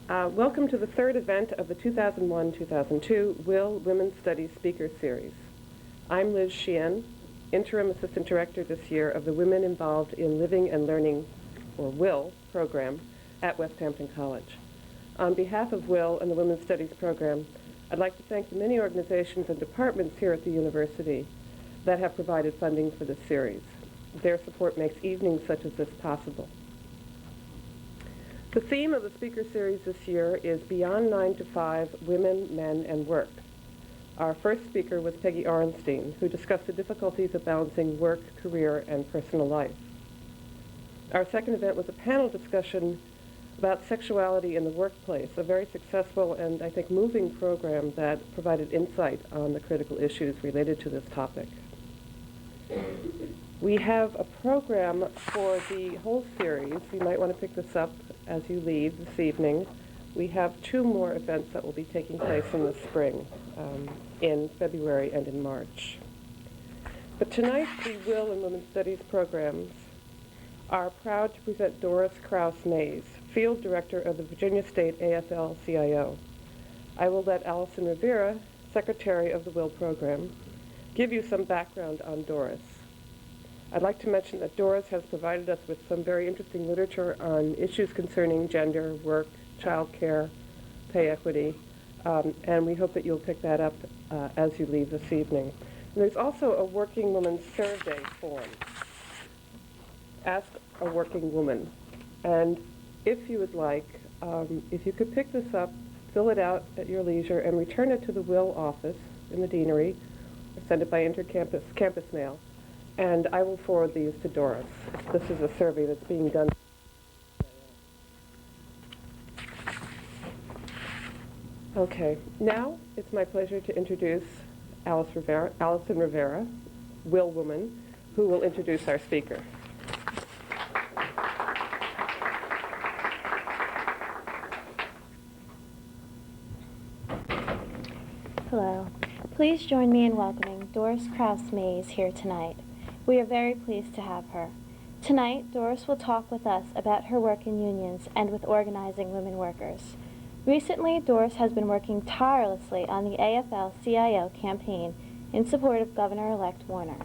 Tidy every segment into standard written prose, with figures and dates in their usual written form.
Welcome to the third event of the 2001-2002 Will Women's Studies Speaker Series. I'm Liz Sheehan, Interim Assistant Director this year of the Women Involved in Living and Learning, or WIL, program at West Hampton College. On behalf of WIL and the Women's Studies program, I'd like to thank the many organizations and departments here at the university that have provided funding for this series. Their support makes evenings such as this possible. The theme of the speaker series this year is Beyond 9 to 5, Women, Men, and Work. Our first speaker was Peggy Orenstein, who discussed the difficulties of balancing work, career, and personal life. Our second event was a panel discussion about sexuality in the workplace, a very successful and, I think, moving program that provided insight on the critical issues related to this topic. We have a program for the whole series. You might want to pick this up as you leave this evening. We have 2 more events that will be taking place in the spring, in February and in March. But tonight, the WIL and Women's Studies programs are proud to present Doris Crouse Mays, Field Director of the Virginia State AFL-CIO. I will let Allison Rivera, Secretary of the WIL program, give you some background on Doris. I'd like to mention that Doris has provided us with some very interesting literature on issues concerning gender, work, child care, pay equity, and we hope that you'll pick that up as you leave this evening. And there's also a Working Woman Survey form. Ask a Working Woman. And if you would like, if you could pick this up, fill it out at your leisure, and return it to the WIL office in the deanery, or send it by campus mail. And I will forward these to Doris. This is a survey that's being done. Okay, now it's my pleasure to introduce Allison Rivera, WIL woman, who will introduce our speaker. Hello. Please join me in welcoming Doris Crouse Mays here tonight. We are very pleased to have her. Tonight, Doris will talk with us about her work in unions and with organizing women workers. Recently, Doris has been working tirelessly on the AFL-CIO campaign in support of Governor-elect Warner.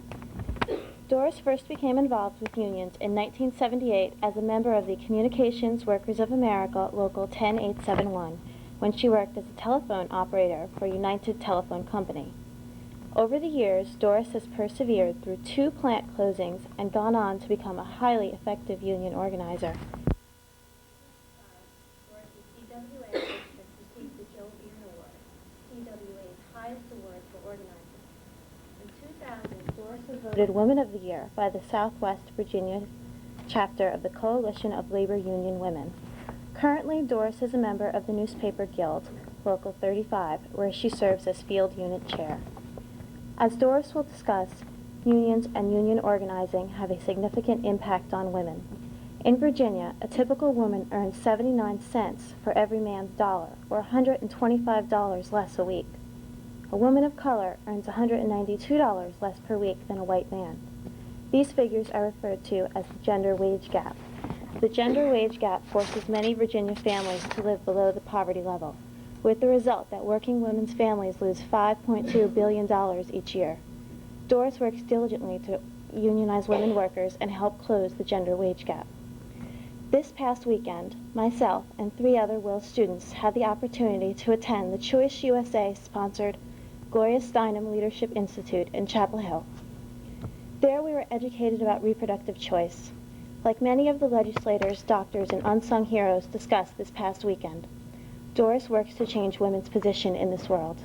Doris first became involved with unions in 1978 as a member of the Communications Workers of America Local 10871, when she worked as a telephone operator for United Telephone Company. Over the years, Doris has persevered through 2 plant closings and gone on to become a highly effective union organizer. Doris is CWA has received the Joe Beard Award, CWA's highest award for organizing. In 2000, Doris was voted Woman of the Year by the Southwest Virginia chapter of the Coalition of Labor Union Women. Currently, Doris is a member of the Newspaper Guild, Local 35, where she serves as Field Unit Chair. As Doris will discuss, unions and union organizing have a significant impact on women. In Virginia, a typical woman earns 79 cents for every man's dollar, or $125 less a week. A woman of color earns $192 less per week than a white man. These figures are referred to as the gender wage gap. The gender wage gap forces many Virginia families to live below the poverty level, with the result that working women's families lose $5.2 billion each year. Doris works diligently to unionize women workers and help close the gender wage gap. This past weekend, myself and 3 other WIL students had the opportunity to attend the Choice USA-sponsored Gloria Steinem Leadership Institute in Chapel Hill. There we were educated about reproductive choice, like many of the legislators, doctors, and unsung heroes discussed this past weekend. Doris works to change women's position in this world.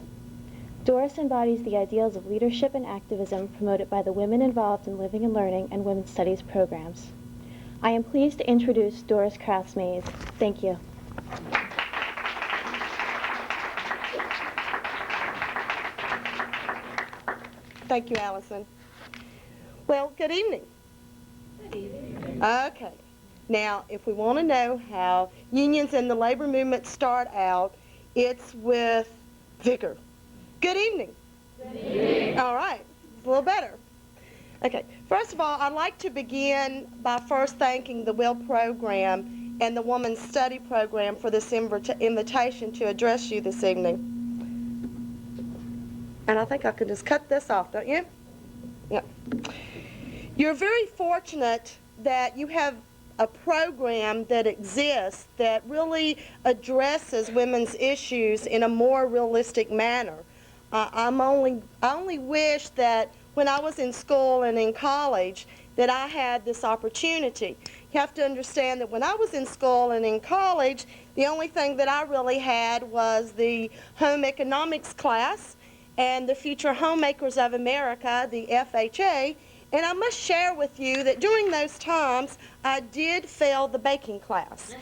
Doris embodies the ideals of leadership and activism promoted by the Women Involved in Living and Learning and Women's Studies programs. I am pleased to introduce Doris Crouse Mays. Thank you. Thank you, Allison. Well, good evening. Good evening. Okay. Now, if we want to know how unions and the labor movement start out, it's with vigor. Good evening. Good evening. All right. A little better. Okay. First of all, I'd like to begin by first thanking the WIL program and the Women's Study Program for this invitation to address you this evening. And I think I can just cut this off, don't you? Yeah. You're very fortunate that you have a program that exists that really addresses women's issues in a more realistic manner. I only wish that when I was in school and in college that I had this opportunity. You have to understand that when I was in school and in college, the only thing that I really had was the home economics class and the Future Homemakers of America, the FHA, and I must share with you that during those times, I did fail the baking class.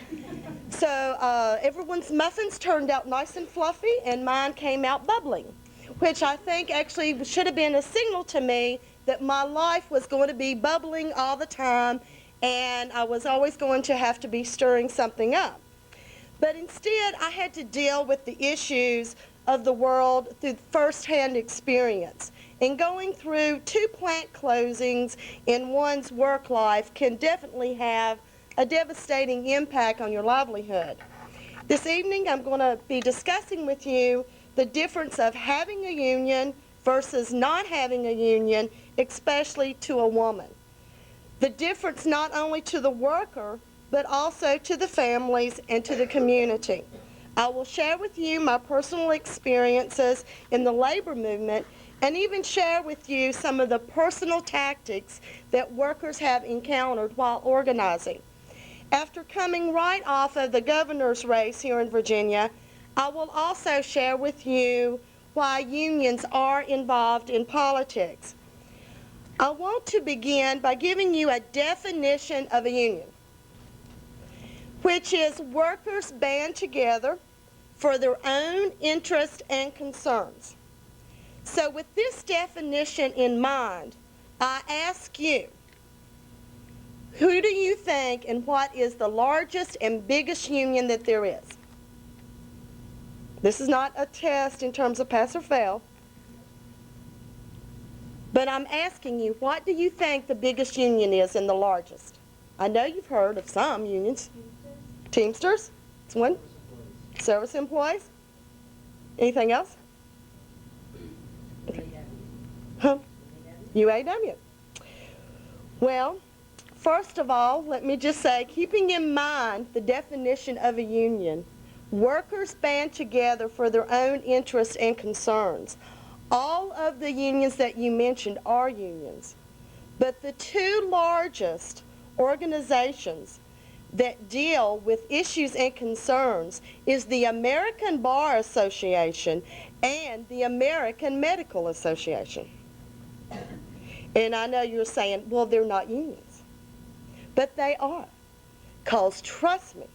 So everyone's muffins turned out nice and fluffy, and mine came out bubbling, which I think actually should have been a signal to me that my life was going to be bubbling all the time, and I was always going to have to be stirring something up. But instead, I had to deal with the issues of the world through firsthand experience. And going through 2 plant closings in one's work life can definitely have a devastating impact on your livelihood. This evening I'm going to be discussing with you the difference of having a union versus not having a union, especially to a woman. The difference not only to the worker, but also to the families and to the community. I will share with you my personal experiences in the labor movement and even share with you some of the personal tactics that workers have encountered while organizing. After coming right off of the governor's race here in Virginia, I will also share with you why unions are involved in politics. I want to begin by giving you a definition of a union, which is workers band together for their own interests and concerns. So with this definition in mind, I ask you, who do you think and what is the largest and biggest union that there is? This is not a test in terms of pass or fail, but I'm asking you, what do you think the biggest union is and the largest? I know you've heard of some unions. Teamsters? It's one. Service employees? Anything else? Huh? UAW. Well, first of all, let me just say, keeping in mind the definition of a union, workers band together for their own interests and concerns. All of the unions that you mentioned are unions, but the 2 largest organizations that deal with issues and concerns is the American Bar Association and the American Medical Association. And I know you're saying, well, they're not unions. But they are. Because trust me,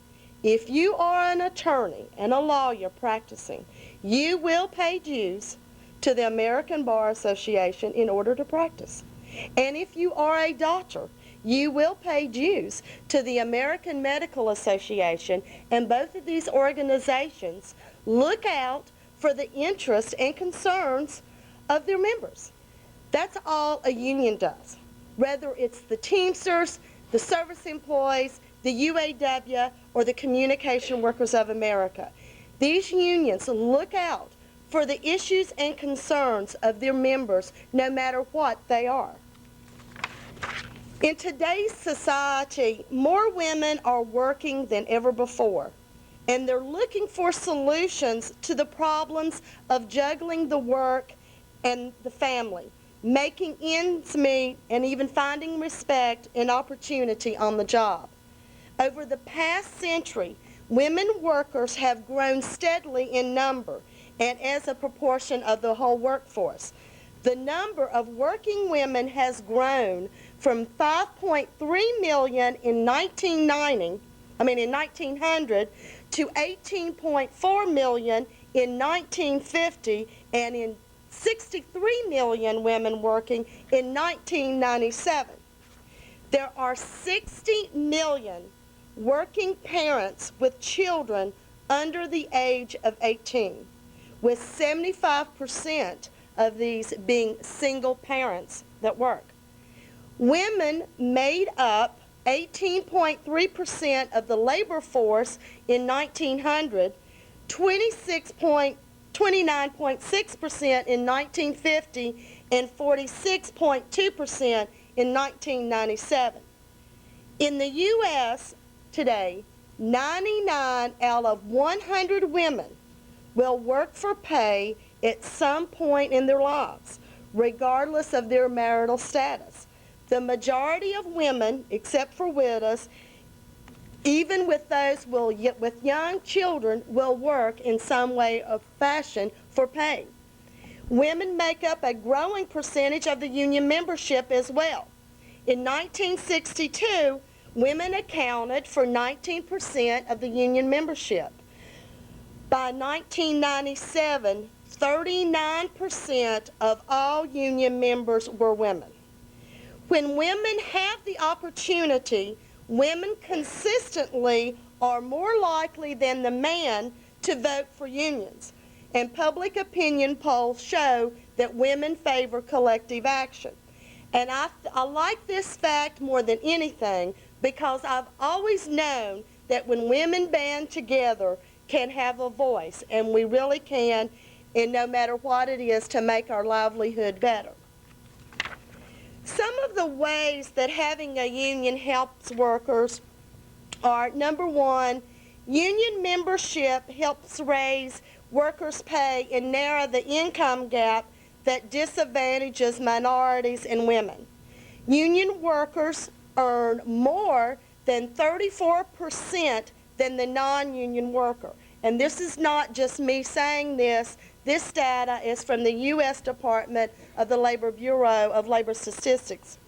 if you are an attorney and a lawyer practicing, you will pay dues to the American Bar Association in order to practice. And if you are a doctor, you will pay dues to the American Medical Association, and both of these organizations look out for the interests and concerns of their members. That's all a union does, whether it's the Teamsters, the service employees, the UAW, or the Communication Workers of America. These unions look out for the issues and concerns of their members, no matter what they are. In today's society, more women are working than ever before, and they're looking for solutions to the problems of juggling the work and the family, making ends meet, and even finding respect and opportunity on the job. Over the past century, women workers have grown steadily in number and as a proportion of the whole workforce. The number of working women has grown from 5.3 million in 1900 to 18.4 million in 1950 and in 63 million women working in 1997. There are 60 million working parents with children under the age of 18, with 75% of these being single parents that work. Women made up 18.3% of the labor force in 1900, 29.6% in 1950, and 46.2% in 1997. In the U.S. today, 99 out of 100 women will work for pay at some point in their lives, regardless of their marital status. The majority of women, except for widows, even with those with young children, will work in some way or fashion for pay. Women make up a growing percentage of the union membership as well. In 1962, women accounted for 19% of the union membership. By 1997, 39% of all union members were women. When women have the opportunity, women consistently are more likely than the man to vote for unions. And public opinion polls show that women favor collective action. And I like this fact more than anything because I've always known that when women band together can have a voice, and we really can, and no matter what it is, to make our livelihood better. Some of the ways that having a union helps workers are, number one, union membership helps raise workers' pay and narrow the income gap that disadvantages minorities and women. Union workers earn more than 34% than the non-union worker. And this is not just me saying this. This data is from the U.S. Department of the Labor Bureau of Labor Statistics.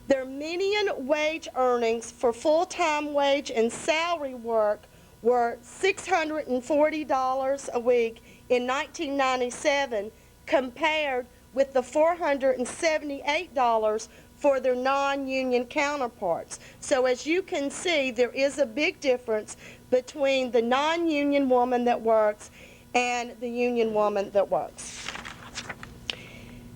Their median wage earnings for full-time wage and salary work were $640 a week in 1997 compared with the $478 for their non-union counterparts. So as you can see, there is a big difference between the non-union woman that works and the union woman that works.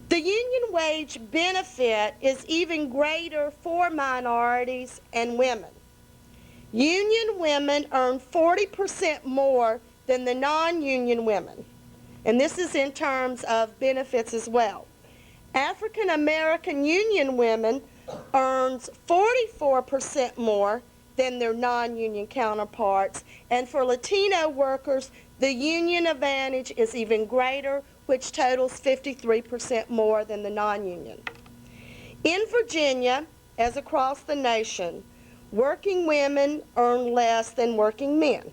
The union wage benefit is even greater for minorities and women. Union women earn 40% more than the non-union women, and this is in terms of benefits as well. African American union women earns 44% more than their non-union counterparts, and for Latino workers, the union advantage is even greater, which totals 53% more than the non-union. In Virginia, as across the nation, working women earn less than working men.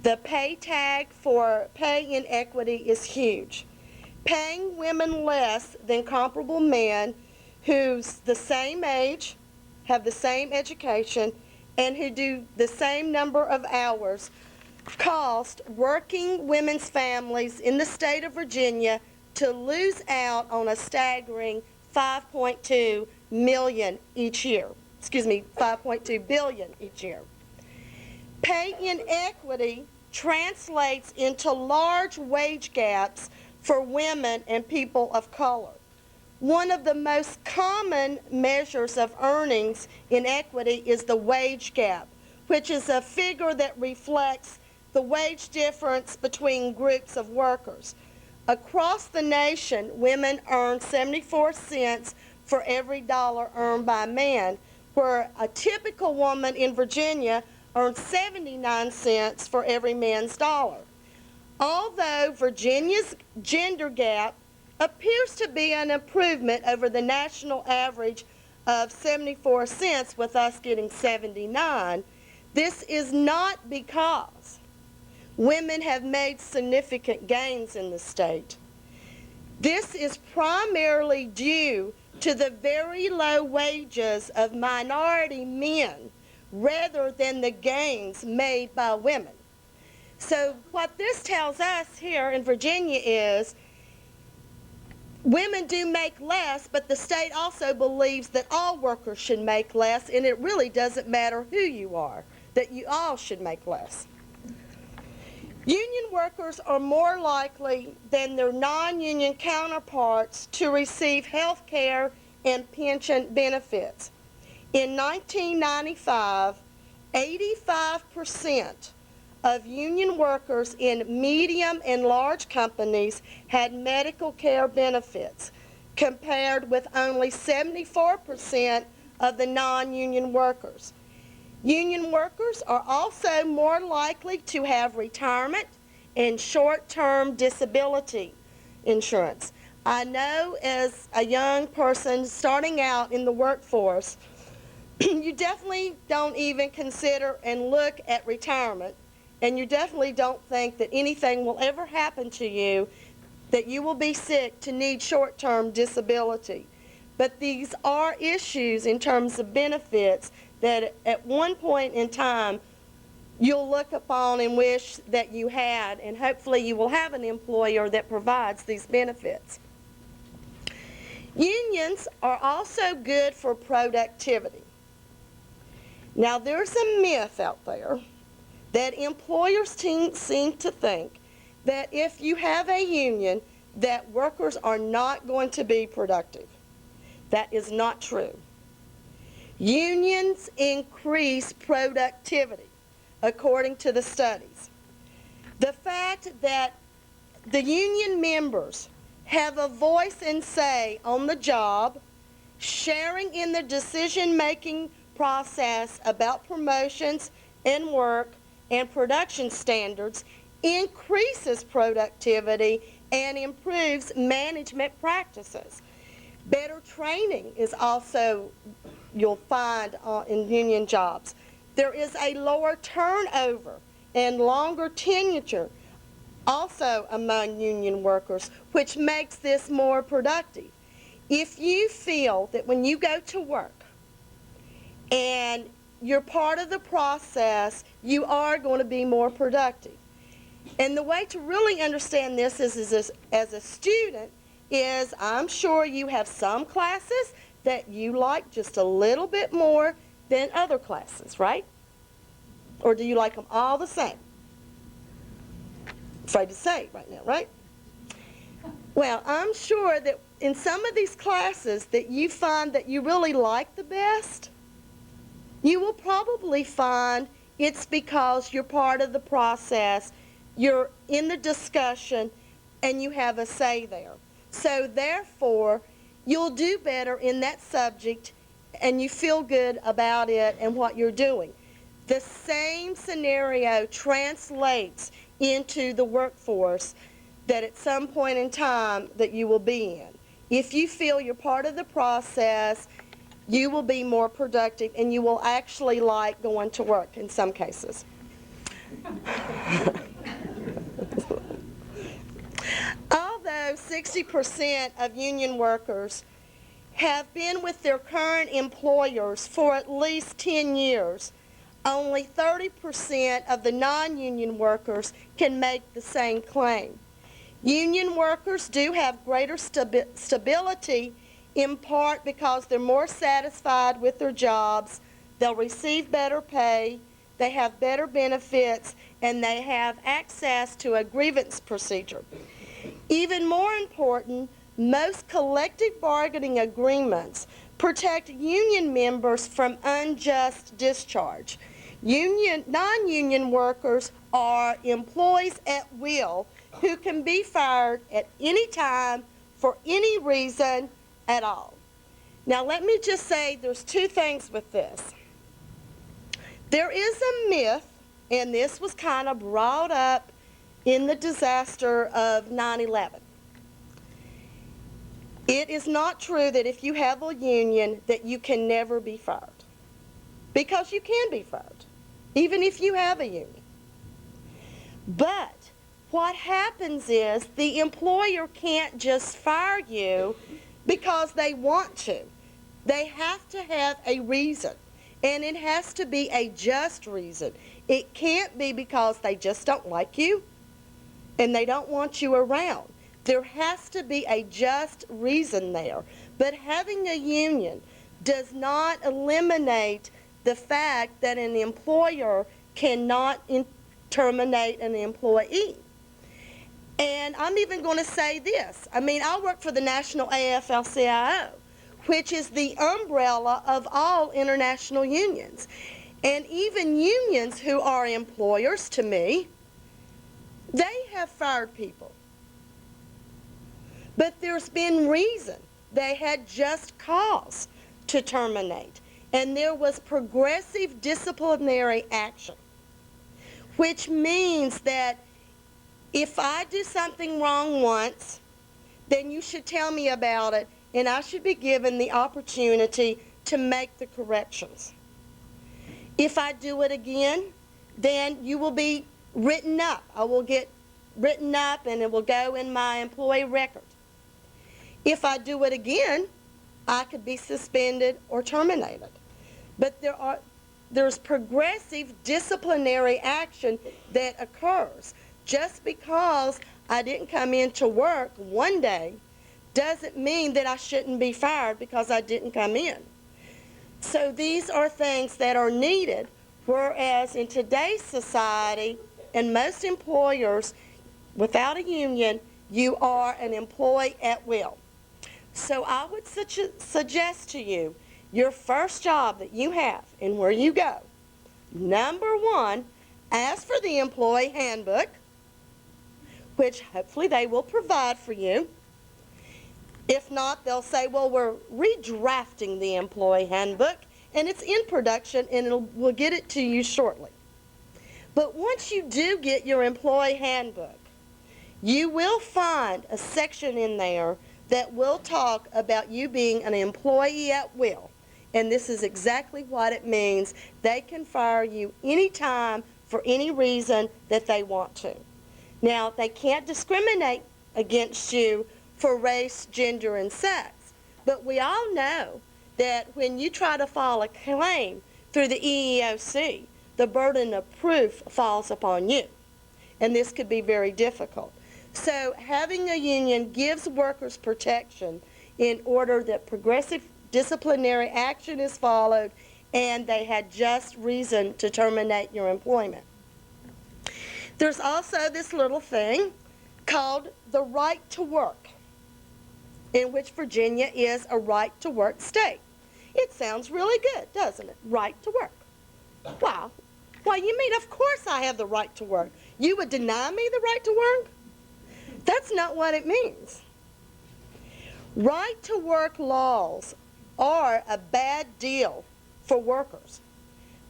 The pay tag for pay inequity is huge. Paying women less than comparable men who's the same age, have the same education, and who do the same number of hours cost working women's families in the state of Virginia to lose out on a staggering $5.2 million each year. 5.2 billion each year. Pay inequity translates into large wage gaps for women and people of color. One of the most common measures of earnings inequity is the wage gap, which is a figure that reflects the wage difference between groups of workers. Across the nation, women earn 74 cents for every dollar earned by a man, where a typical woman in Virginia earns 79 cents for every man's dollar. Although Virginia's gender gap appears to be an improvement over the national average of 74 cents, with us getting 79, this is not because women have made significant gains in the state. This is primarily due to the very low wages of minority men rather than the gains made by women. So what this tells us here in Virginia is women do make less, but the state also believes that all workers should make less, and it really doesn't matter who you are, that you all should make less. Union workers are more likely than their non-union counterparts to receive health care and pension benefits. In 1995, 85% of union workers in medium and large companies had medical care benefits, compared with only 74% of the non-union workers. Union workers are also more likely to have retirement and short-term disability insurance. I know as a young person starting out in the workforce, you definitely don't even consider and look at retirement, and you definitely don't think that anything will ever happen to you, that you will be sick to need short-term disability. But these are issues in terms of benefits that at one point in time you'll look upon and wish that you had, and hopefully you will have an employer that provides these benefits. Unions are also good for productivity. Now, there's a myth out there that employers seem to think that if you have a union, that workers are not going to be productive. That is not true. Unions increase productivity, according to the studies. The fact that the union members have a voice and say on the job, sharing in the decision-making process about promotions and work and production standards, increases productivity and improves management practices. Better training is also, you'll find in union jobs. There is a lower turnover and longer tenure also among union workers, which makes this more productive. If you feel that when you go to work and you're part of the process, you are going to be more productive. And the way to really understand this is as a student is, I'm sure you have some classes that you like just a little bit more than other classes, right? Or do you like them all the same? Afraid to say it right now, right? Well, I'm sure that in some of these classes that you find that you really like the best, you will probably find it's because you're part of the process, you're in the discussion, and you have a say there. So therefore, you'll do better in that subject and you feel good about it and what you're doing. The same scenario translates into the workforce that at some point in time that you will be in. If you feel you're part of the process, you will be more productive and you will actually like going to work in some cases. Although 60% of union workers have been with their current employers for at least 10 years, only 30% of the non-union workers can make the same claim. Union workers do have greater stability, in part because they're more satisfied with their jobs, they'll receive better pay, they have better benefits, and they have access to a grievance procedure. Even more important, most collective bargaining agreements protect union members from unjust discharge. Non-union workers are employees at will who can be fired at any time for any reason at all. Now let me just say there's two things with this. There is a myth, and this was kind of brought up in the disaster of 9/11. It is not true that if you have a union that you can never be fired, because you can be fired, even if you have a union. But what happens is the employer can't just fire you because they want to. They have to have a reason, and it has to be a just reason. It can't be because they just don't like you and they don't want you around. There has to be a just reason there. But having a union does not eliminate the fact that an employer cannot terminate an employee. And I'm even going to say this. I mean, I work for the National AFL-CIO, which is the umbrella of all international unions. And even unions who are employers to me, they have fired people. But there's been reason. They had just cause to terminate. And there was progressive disciplinary action, which means that if I do something wrong once, then you should tell me about it, and I should be given the opportunity to make the corrections. If I do it again, then you will be written up. I will get written up, and it will go in my employee record. If I do it again, I could be suspended or terminated. But there's progressive disciplinary action that occurs. Just because I didn't come into work one day doesn't mean that I shouldn't be fired because I didn't come in. So these are things that are needed, whereas in today's society, and most employers, without a union, you are an employee at will. So I would suggest to you, your first job that you have and where you go, number one, ask for the employee handbook, which hopefully they will provide for you. If not, they'll say, well, we're redrafting the employee handbook, and it's in production, and we'll get it to you shortly. But once you do get your employee handbook, you will find a section in there that will talk about you being an employee at will. And this is exactly what it means. They can fire you anytime for any reason that they want to. Now, they can't discriminate against you for race, gender, and sex. But we all know that when you try to file a claim through the EEOC, the burden of proof falls upon you. And this could be very difficult. So having a union gives workers protection in order that progressive disciplinary action is followed and they had just reason to terminate your employment. There's also this little thing called the right to work, in which Virginia is a right to work state. It sounds really good, doesn't it? Right to work. Wow. Well, you mean, of course I have the right to work. You would deny me the right to work? That's not what it means. Right to work laws are a bad deal for workers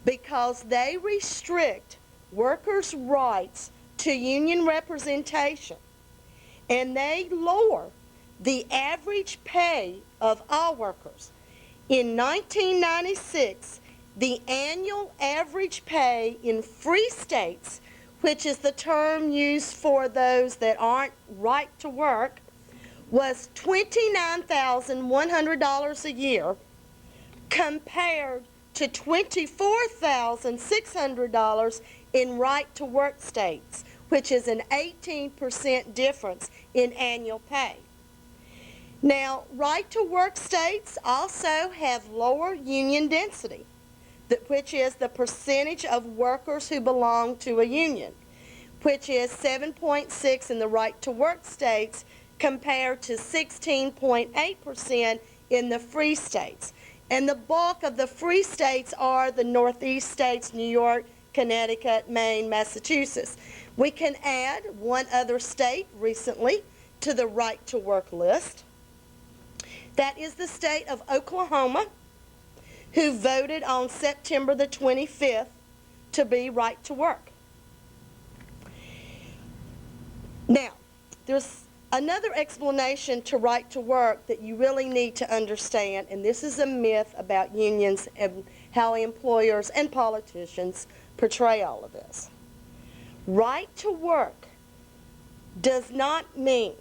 because they restrict workers' rights to union representation, and they lower the average pay of all workers. In 1996, the annual average pay in free states, which is the term used for those that aren't right to work, was $29,100 a year compared to $24,600 in right to work states, which is an 18% difference in annual pay. Now, right to work states also have lower union density, which is the percentage of workers who belong to a union, which is 7.6 in the right to work states compared to 16.8% in the free states. And the bulk of the free states are the Northeast states, New York, Connecticut, Maine, Massachusetts. We can add one other state recently to the right to work list. That is the state of Oklahoma, who voted on September the 25th to be right to work. Now, there's another explanation to right to work that you really need to understand, and this is a myth about unions and how employers and politicians portray all of this. Right to work does not mean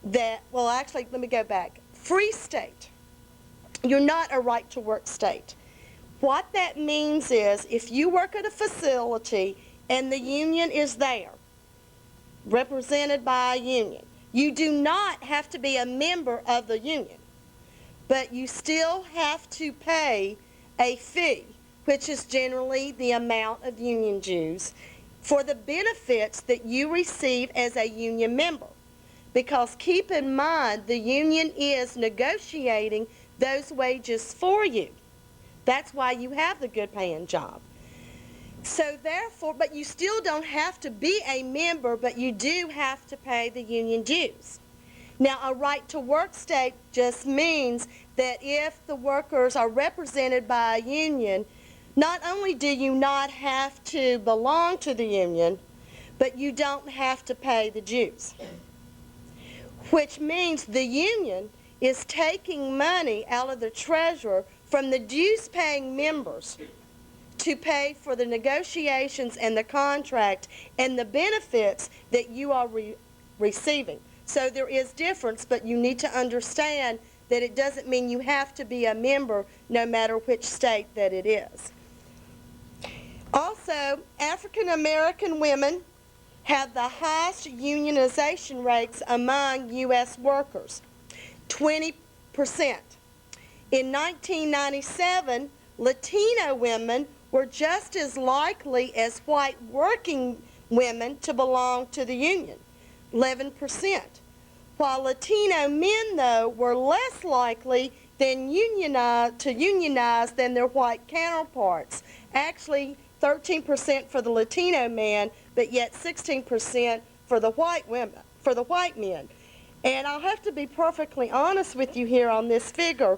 that, well, actually, let me go back. Free state, you're not a right to work state. What that means is if you work at a facility and the union is there, represented by a union, you do not have to be a member of the union, but you still have to pay a fee, which is generally the amount of union dues, for the benefits that you receive as a union member. Because keep in mind, the union is negotiating those wages for you. That's why you have the good paying job. So therefore, but you still don't have to be a member, but you do have to pay the union dues. Now, a right to work state just means that if the workers are represented by a union, not only do you not have to belong to the union, but you don't have to pay the dues. Which means the union is taking money out of the treasurer from the dues-paying members to pay for the negotiations and the contract and the benefits that you are receiving. So there is difference, but you need to understand that it doesn't mean you have to be a member no matter which state that it is. Also, African American women have the highest unionization rates among U.S. workers, 20%. In 1997, Latino women were just as likely as white working women to belong to the union, 11%. While Latino men, though, were less likely to unionize than their white counterparts. Actually, 13% for the Latino man, but yet 16% for the white women, for the white men. And I'll have to be perfectly honest with you here on this figure.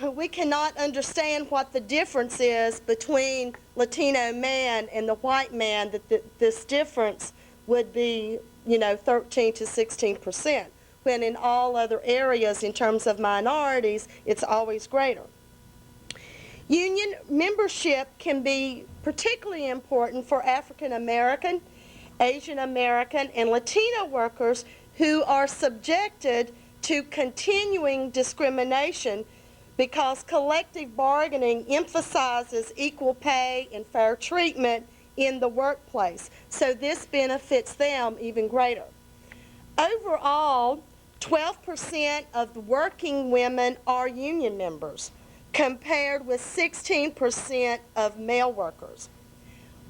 We cannot understand what the difference is between Latino man and the white man, that this difference would be, 13 to 16%, when in all other areas in terms of minorities, it's always greater. Union membership can be particularly important for African American, Asian American, and Latino workers who are subjected to continuing discrimination because collective bargaining emphasizes equal pay and fair treatment in the workplace. So this benefits them even greater. Overall, 12% of the working women are union members, compared with 16% of male workers.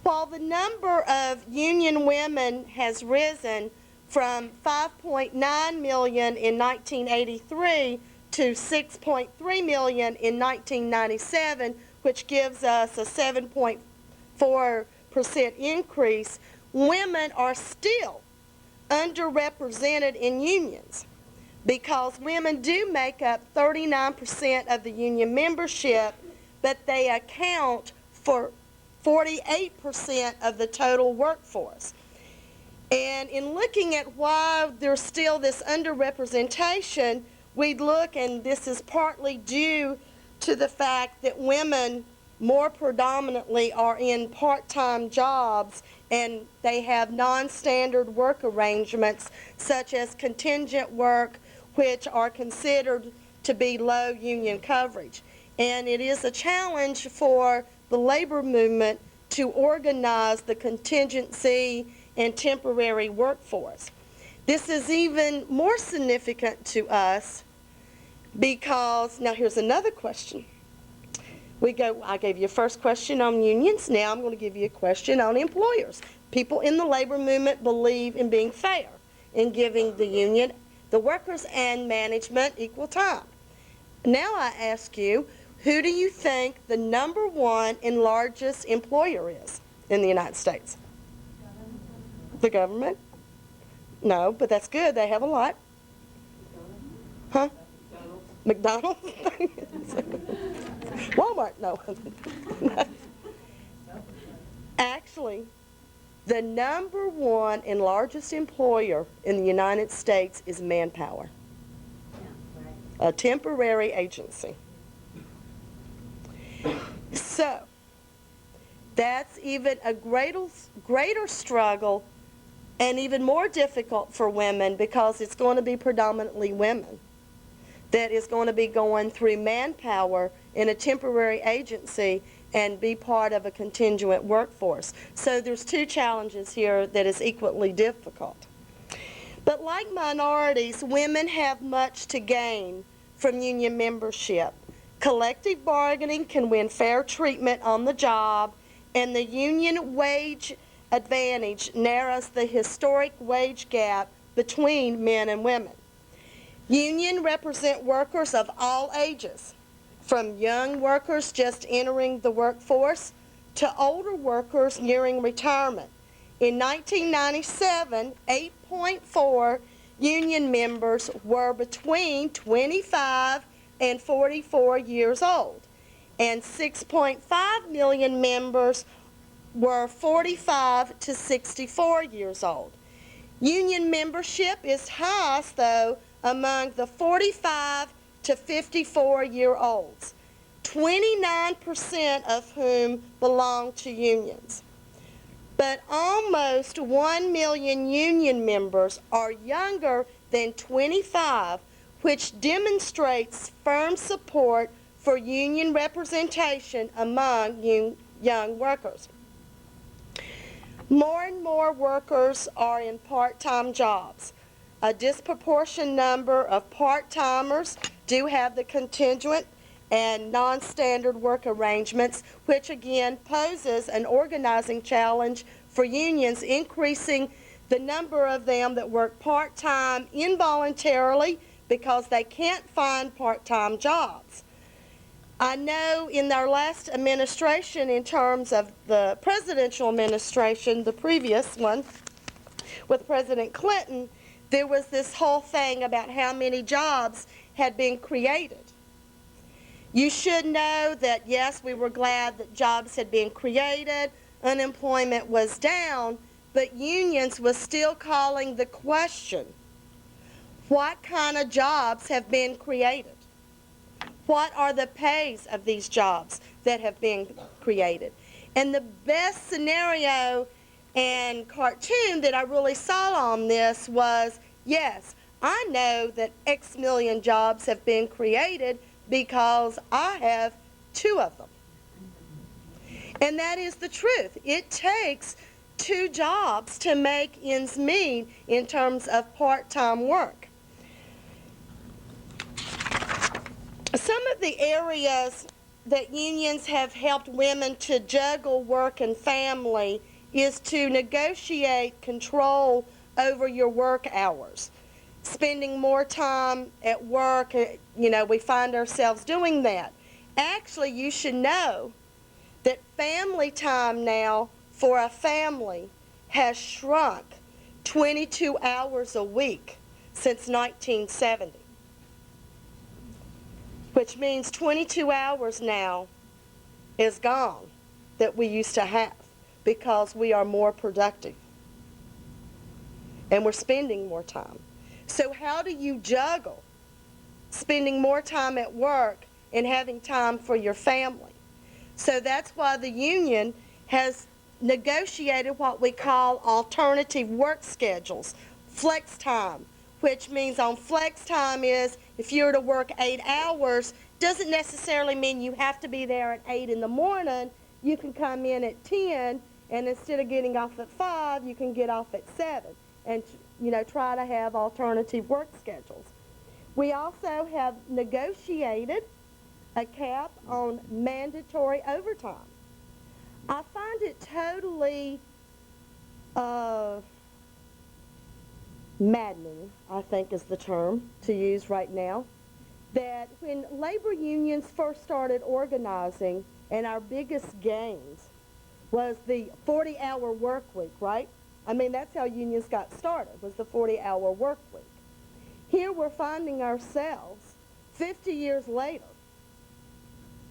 While the number of union women has risen from 5.9 million in 1983 to 6.3 million in 1997, which gives us a 7.4% increase, women are still underrepresented in unions, because women do make up 39% of the union membership, but they account for 48% of the total workforce. And in looking at why there's still this underrepresentation, we'd look, and this is partly due to the fact that women more predominantly are in part-time jobs, and they have non-standard work arrangements such as contingent work, which are considered to be low union coverage. And it is a challenge for the labor movement to organize the contingency and temporary workforce. This is even more significant to us because, now here's another question. I gave you a first question on unions. Now I'm going to give you a question on employers. People in the labor movement believe in being fair, in giving the union, the workers and management equal time. Now I ask you, who do you think the #1 and largest employer is in the United States? The government? No, but that's good. They have a lot. Huh? McDonald's? Walmart? No. Actually, the #1 and largest employer in the United States is Manpower, a temporary agency. So, that's even a greater struggle and even more difficult for women, because it's going to be predominantly women that is going to be going through Manpower in a temporary agency and be part of a contingent workforce. So there's two challenges here that is equally difficult. But like minorities, women have much to gain from union membership. Collective bargaining can win fair treatment on the job, and the union wage advantage narrows the historic wage gap between men and women. Union represent workers of all ages, from young workers just entering the workforce to older workers nearing retirement. In 1997, 8.4 union members were between 25 and 44 years old, and 6.5 million members were 45 to 64 years old. Union membership is highest, though, among the 45 to 54-year-olds, 29% of whom belong to unions. But almost 1 million union members are younger than 25, which demonstrates firm support for union representation among young workers. More and more workers are in part-time jobs. A disproportionate number of part-timers do have the contingent and non-standard work arrangements, which again poses an organizing challenge for unions, increasing the number of them that work part-time involuntarily because they can't find part-time jobs. I know in our last administration, in terms of the presidential administration, the previous one, with President Clinton, there was this whole thing about how many jobs had been created. You should know that, yes, we were glad that jobs had been created, unemployment was down, but unions was still calling the question, what kind of jobs have been created? What are the pays of these jobs that have been created? And the best scenario and cartoon that I really saw on this was, yes, I know that X million jobs have been created because I have 2 of them. And that is the truth. It takes 2 jobs to make ends meet in terms of part-time work. Some of the areas that unions have helped women to juggle work and family is to negotiate control over your work hours. Spending more time at work, we find ourselves doing that. Actually, you should know that family time now for a family has shrunk 22 hours a week since 1970. Which means 22 hours now is gone that we used to have because we are more productive and we're spending more time. So how do you juggle spending more time at work and having time for your family? So that's why the union has negotiated what we call alternative work schedules, flex time, which means on flex time is if you're to work 8 hours, doesn't necessarily mean you have to be there at 8 in the morning. You can come in at 10, and instead of getting off at 5, you can get off at 7, and try to have alternative work schedules. We also have negotiated a cap on mandatory overtime. I find it totally maddening, I think is the term to use right now, that when labor unions first started organizing, and our biggest gains was the 40-hour work week, right? I mean, that's how unions got started, was the 40-hour work week. Here we're finding ourselves 50 years later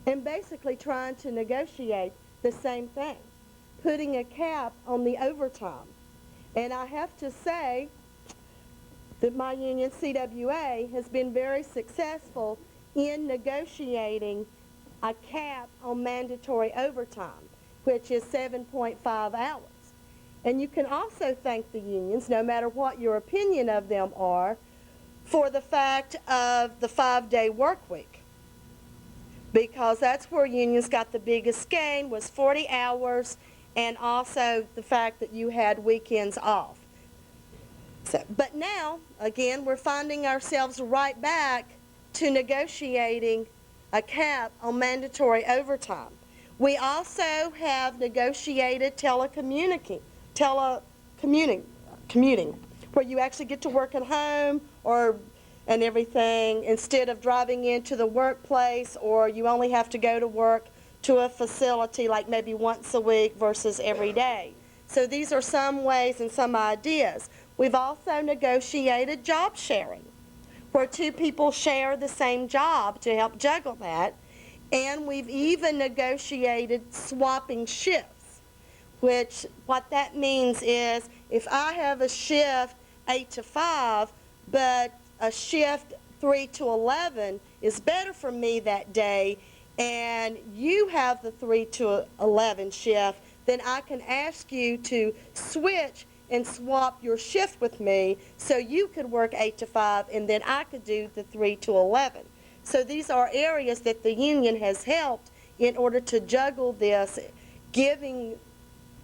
and basically trying to negotiate the same thing, putting a cap on the overtime. And I have to say that my union, CWA, has been very successful in negotiating a cap on mandatory overtime, which is 7.5 hours. And you can also thank the unions, no matter what your opinion of them are, for the fact of the 5-day work week. Because that's where unions got the biggest gain, was 40 hours, and also the fact that you had weekends off. But now, again, we're finding ourselves right back to negotiating a cap on mandatory overtime. We also have negotiated telecommuting, where you actually get to work at home or and everything instead of driving into the workplace, or you only have to go to work to a facility like maybe once a week versus every day. So these are some ways and some ideas. We've also negotiated job sharing, where two people share the same job to help juggle that. And we've even negotiated swapping shifts, which what that means is if I have a shift 8 to 5, but a shift 3 to 11 is better for me that day, and you have the 3 to 11 shift, then I can ask you to switch and swap your shift with me so you could work 8 to 5 and then I could do the 3 to 11. So these are areas that the union has helped in order to juggle this, giving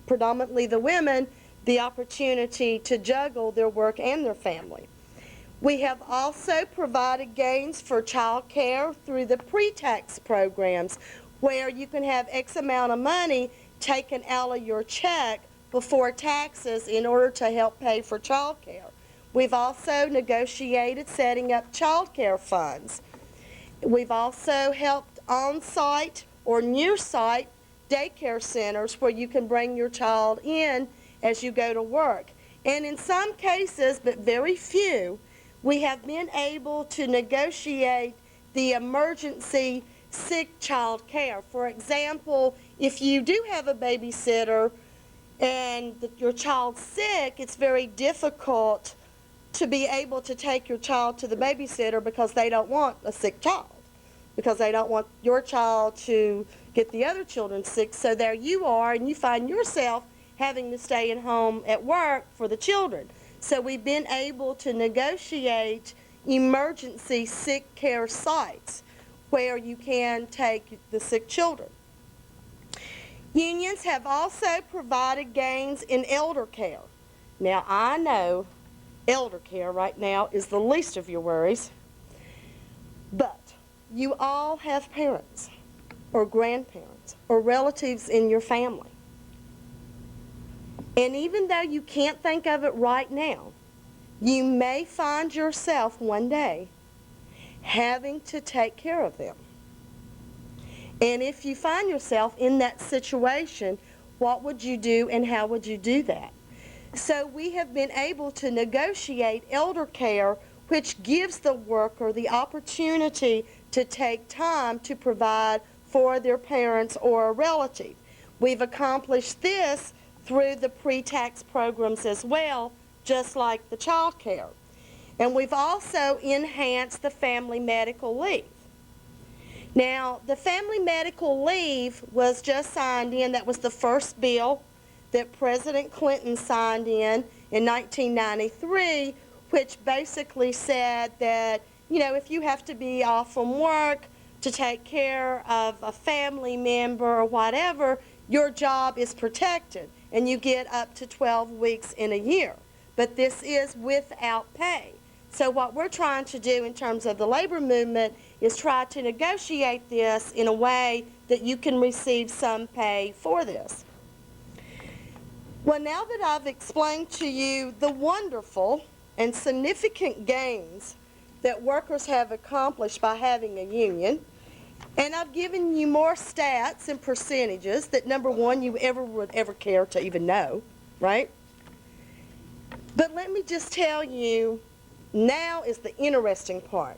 predominantly the women the opportunity to juggle their work and their family. We have also provided gains for child care through the pre-tax programs, where you can have X amount of money taken out of your check before taxes in order to help pay for child care. We've also negotiated setting up child care funds. We've also helped on-site or near-site daycare centers where you can bring your child in as you go to work. And in some cases, but very few, we have been able to negotiate the emergency sick child care. For example, if you do have a babysitter and your child's sick, it's very difficult to be able to take your child to the babysitter because they don't want a sick child, because they don't want your child to get the other children sick. So there you are, and you find yourself having to stay at home at work for the children. So we've been able to negotiate emergency sick care sites where you can take the sick children. Unions have also provided gains in elder care. Now I know elder care right now is the least of your worries, but you all have parents or grandparents or relatives in your family. And even though you can't think of it right now, you may find yourself one day having to take care of them. And if you find yourself in that situation, what would you do and how would you do that? So we have been able to negotiate elder care, which gives the worker the opportunity to take time to provide for their parents or a relative. We've accomplished this through the pre-tax programs as well, just like the child care. And we've also enhanced the family medical leave. Now, the family medical leave was just signed in. That was the first bill that President Clinton signed in 1993, which basically said that, you know, if you have to be off from work to take care of a family member or whatever, your job is protected and you get up to 12 weeks in a year. But this is without pay. So what we're trying to do in terms of the labor movement is try to negotiate this in a way that you can receive some pay for this. Well, now that I've explained to you the wonderful and significant gains that workers have accomplished by having a union, and I've given you more stats and percentages that, number one, you would ever care to even know, right? But let me just tell you, now is the interesting part.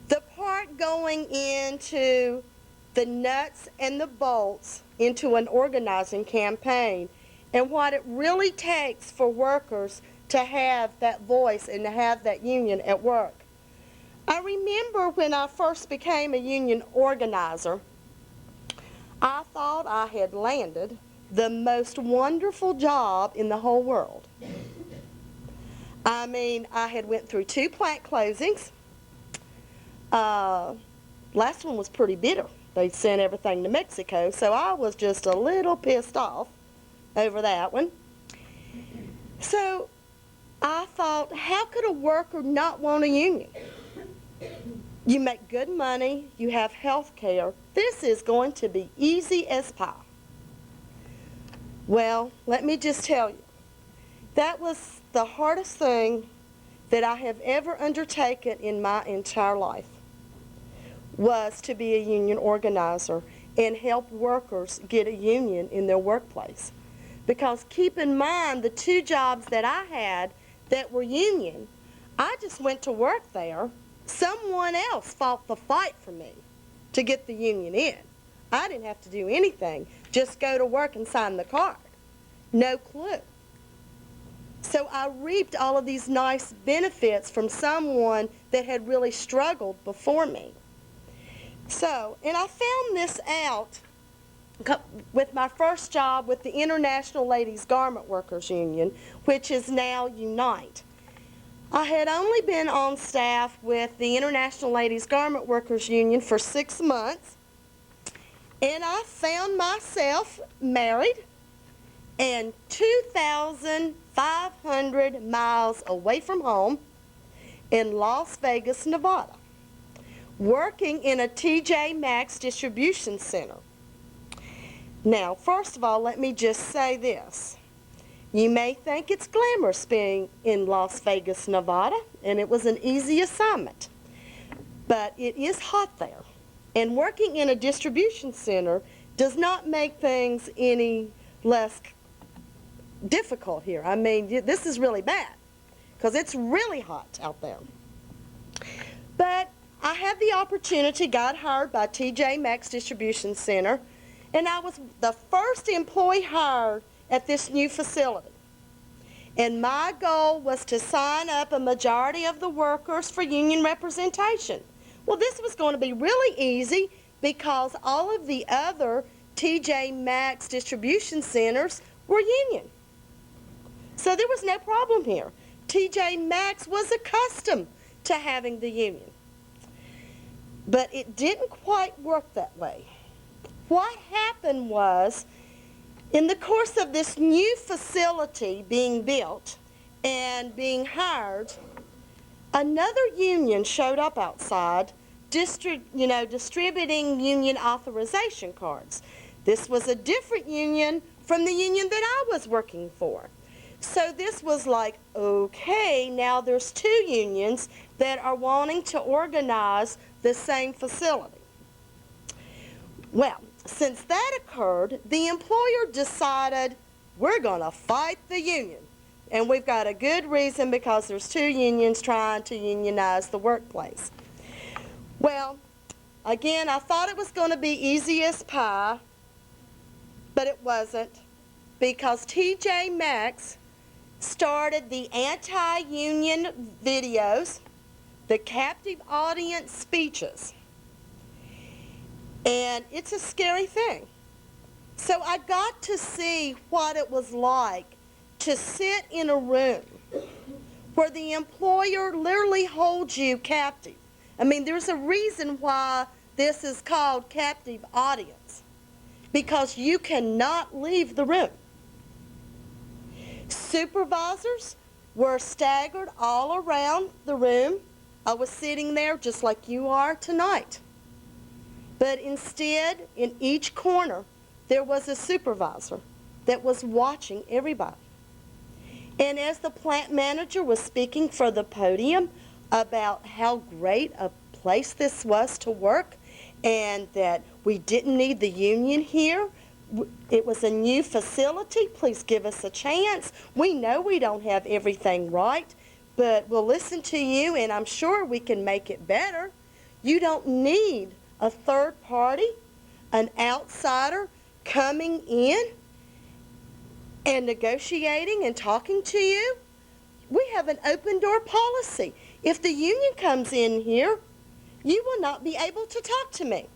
The part going into the nuts and the bolts into an organizing campaign and what it really takes for workers to have that voice and to have that union at work. I remember when I first became a union organizer, I thought I had landed the most wonderful job in the whole world. I mean, I had went through 2 plant closings. Last one was pretty bitter. They sent everything to Mexico, so I was just a little pissed off over that one. So I thought, how could a worker not want a union? You make good money, you have health care. This is going to be easy as pie. Well, let me just tell you, that was the hardest thing that I have ever undertaken in my entire life was to be a union organizer and help workers get a union in their workplace. Because keep in mind, the two jobs that I had that were union, I just went to work there. Someone else fought the fight for me to get the union in. I didn't have to do anything, just go to work and sign the card. No clue. So I reaped all of these nice benefits from someone that had really struggled before me. So, and I found this out with my first job with the International Ladies Garment Workers Union, which is now Unite. I had only been on staff with the International Ladies Garment Workers Union for 6 months, and I found myself married and 2,500 miles away from home in Las Vegas, Nevada, working in a TJ Maxx distribution center. Now, first of all, let me just say this. You may think it's glamorous being in Las Vegas, Nevada, and it was an easy assignment, but it is hot there. And working in a distribution center does not make things any less difficult here. I mean, this is really bad because it's really hot out there. But I had the opportunity, got hired by TJ Maxx Distribution Center, and I was the first employee hired at this new facility. And my goal was to sign up a majority of the workers for union representation. Well, this was going to be really easy because all of the other TJ Maxx distribution centers were union. So there was no problem here. TJ Maxx was accustomed to having the union. But it didn't quite work that way. What happened was, in the course of this new facility being built and being hired, another union showed up outside distributing union authorization cards. This was a different union from the union that I was working for. So this was like, okay, now there's two unions that are wanting to organize the same facility. Well, since that occurred, the employer decided we're going to fight the union. And we've got a good reason because there's two unions trying to unionize the workplace. Well, again, I thought it was going to be easy as pie, but it wasn't, because TJ Maxx started the anti-union videos, the captive audience speeches, and it's a scary thing. So I got to see what it was like to sit in a room where the employer literally holds you captive. I mean, there's a reason why this is called captive audience, because you cannot leave the room. Supervisors were staggered all around the room. I was sitting there just like you are tonight. But instead, in each corner, there was a supervisor that was watching everybody. And as the plant manager was speaking for the podium about how great a place this was to work and that we didn't need the union here, it was a new facility, please give us a chance. We know we don't have everything right, but we'll listen to you and I'm sure we can make it better. You don't need a third party, an outsider coming in and negotiating and talking to you. We have an open door policy. If the union comes in here, you will not be able to talk to me.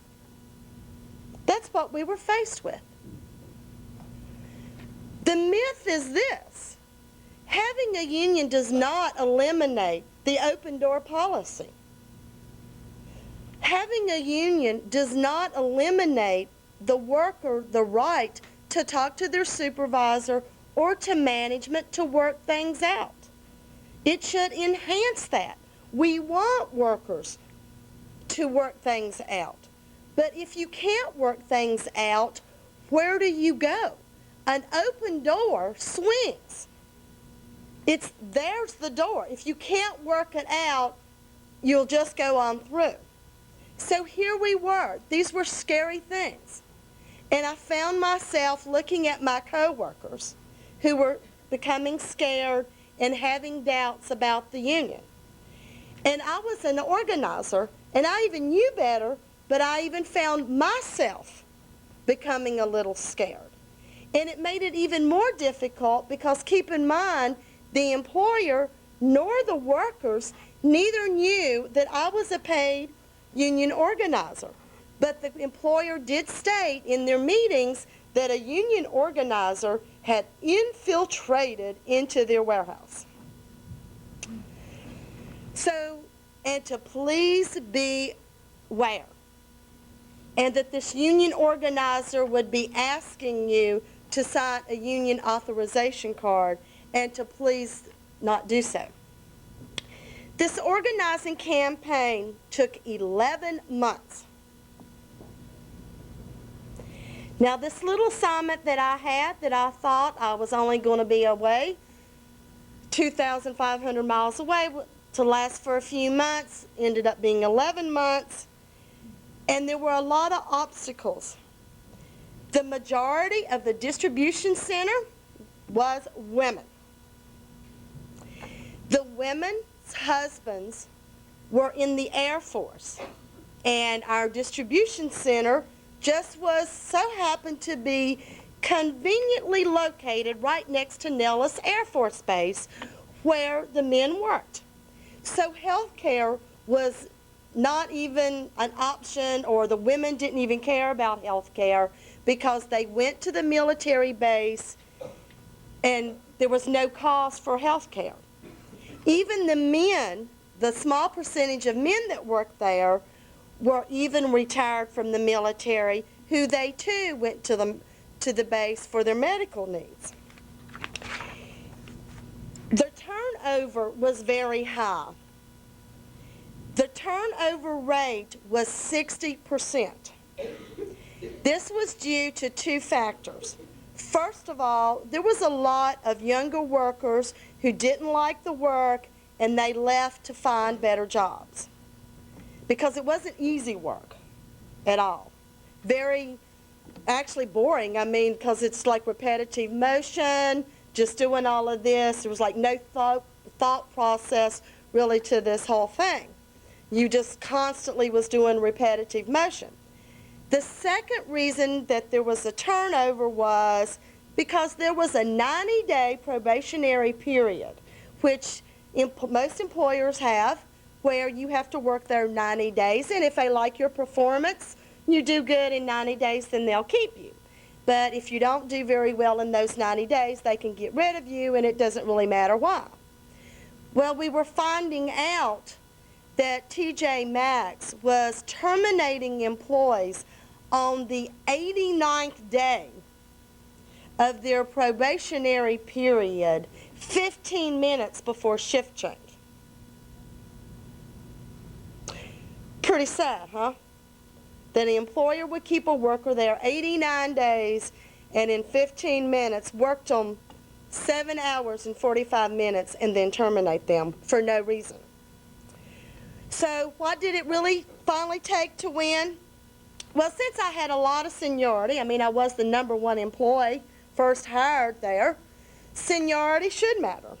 That's what we were faced with. The myth is this: having a union does not eliminate the open door policy. Having a union does not eliminate the worker the right to talk to their supervisor or to management to work things out. It should enhance that. We want workers to work things out. But if you can't work things out, where do you go? An open door swings. There's the door. If you can't work it out, you'll just go on through. So here we were. These were scary things. And I found myself looking at my coworkers who were becoming scared and having doubts about the union. And I was an organizer, and I even knew better, but I even found myself becoming a little scared. And it made it even more difficult because, keep in mind, the employer nor the workers neither knew that I was a paid union organizer. But the employer did state in their meetings that a union organizer had infiltrated into their warehouse. So, and to please be aware, and that this union organizer would be asking you to sign a union authorization card, and to please not do so. This organizing campaign took 11 months. Now, this little assignment that I had, that I thought I was only going to be away 2,500 miles away to last for a few months, ended up being 11 months, and there were a lot of obstacles. The majority of the distribution center was women. The women's husbands were in the Air Force, and our distribution center just so happened to be conveniently located right next to Nellis Air Force Base, where the men worked. So health care was not even an option, or the women didn't even care about health care because they went to the military base and there was no cost for health care. Even the men, the small percentage of men that worked there, were even retired from the military, who they too went to the base for their medical needs. The turnover was very high. The turnover rate was 60%. This was due to two factors. First of all, there was a lot of younger workers who didn't like the work, and they left to find better jobs because it wasn't easy work at all. Very, actually boring. I mean, because it's like repetitive motion, just doing all of this. There was like no thought process really to this whole thing. You just constantly was doing repetitive motion. The second reason that there was a turnover was because there was a 90-day probationary period, which most employers have, where you have to work there 90 days, and if they like your performance, you do good in 90 days, then they'll keep you. But if you don't do very well in those 90 days, they can get rid of you, and it doesn't really matter why. Well, we were finding out that TJ Maxx was terminating employees on the 89th day of their probationary period, 15 minutes before shift change. Pretty sad, huh? That an employer would keep a worker there 89 days and in 15 minutes worked them 7 hours and 45 minutes and then terminate them for no reason. So what did it really finally take to win? Well, since I had a lot of seniority, I mean, I was the #1 employee, first hired there, seniority should matter.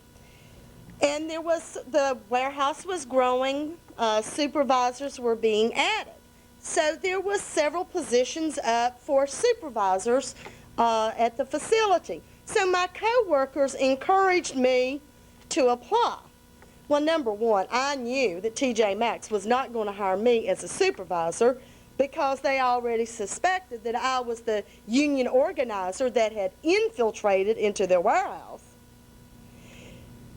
And the warehouse was growing, supervisors were being added. So there was several positions up for supervisors at the facility. So my coworkers encouraged me to apply. Well, #1, I knew that TJ Maxx was not going to hire me as a supervisor because they already suspected that I was the union organizer that had infiltrated into their warehouse.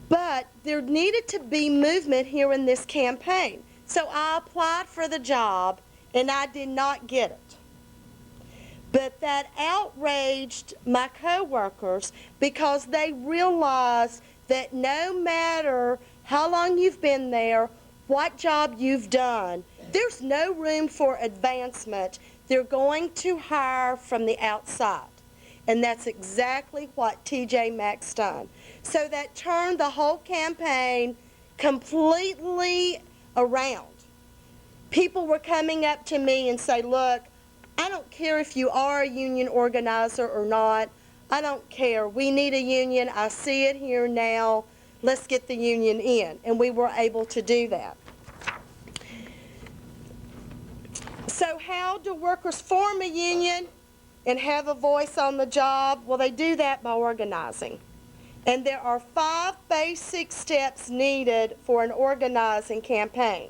But there needed to be movement here in this campaign. So I applied for the job, and I did not get it. But that outraged my coworkers because they realized that no matter how long you've been there, what job you've done, there's no room for advancement. They're going to hire from the outside. And that's exactly what TJ Maxx done. So that turned the whole campaign completely around. People were coming up to me and say, look, I don't care if you are a union organizer or not. I don't care. We need a union. I see it here now. Let's get the union in. And we were able to do that. So how do workers form a union and have a voice on the job? Well, they do that by organizing. And there are 5 basic steps needed for an organizing campaign.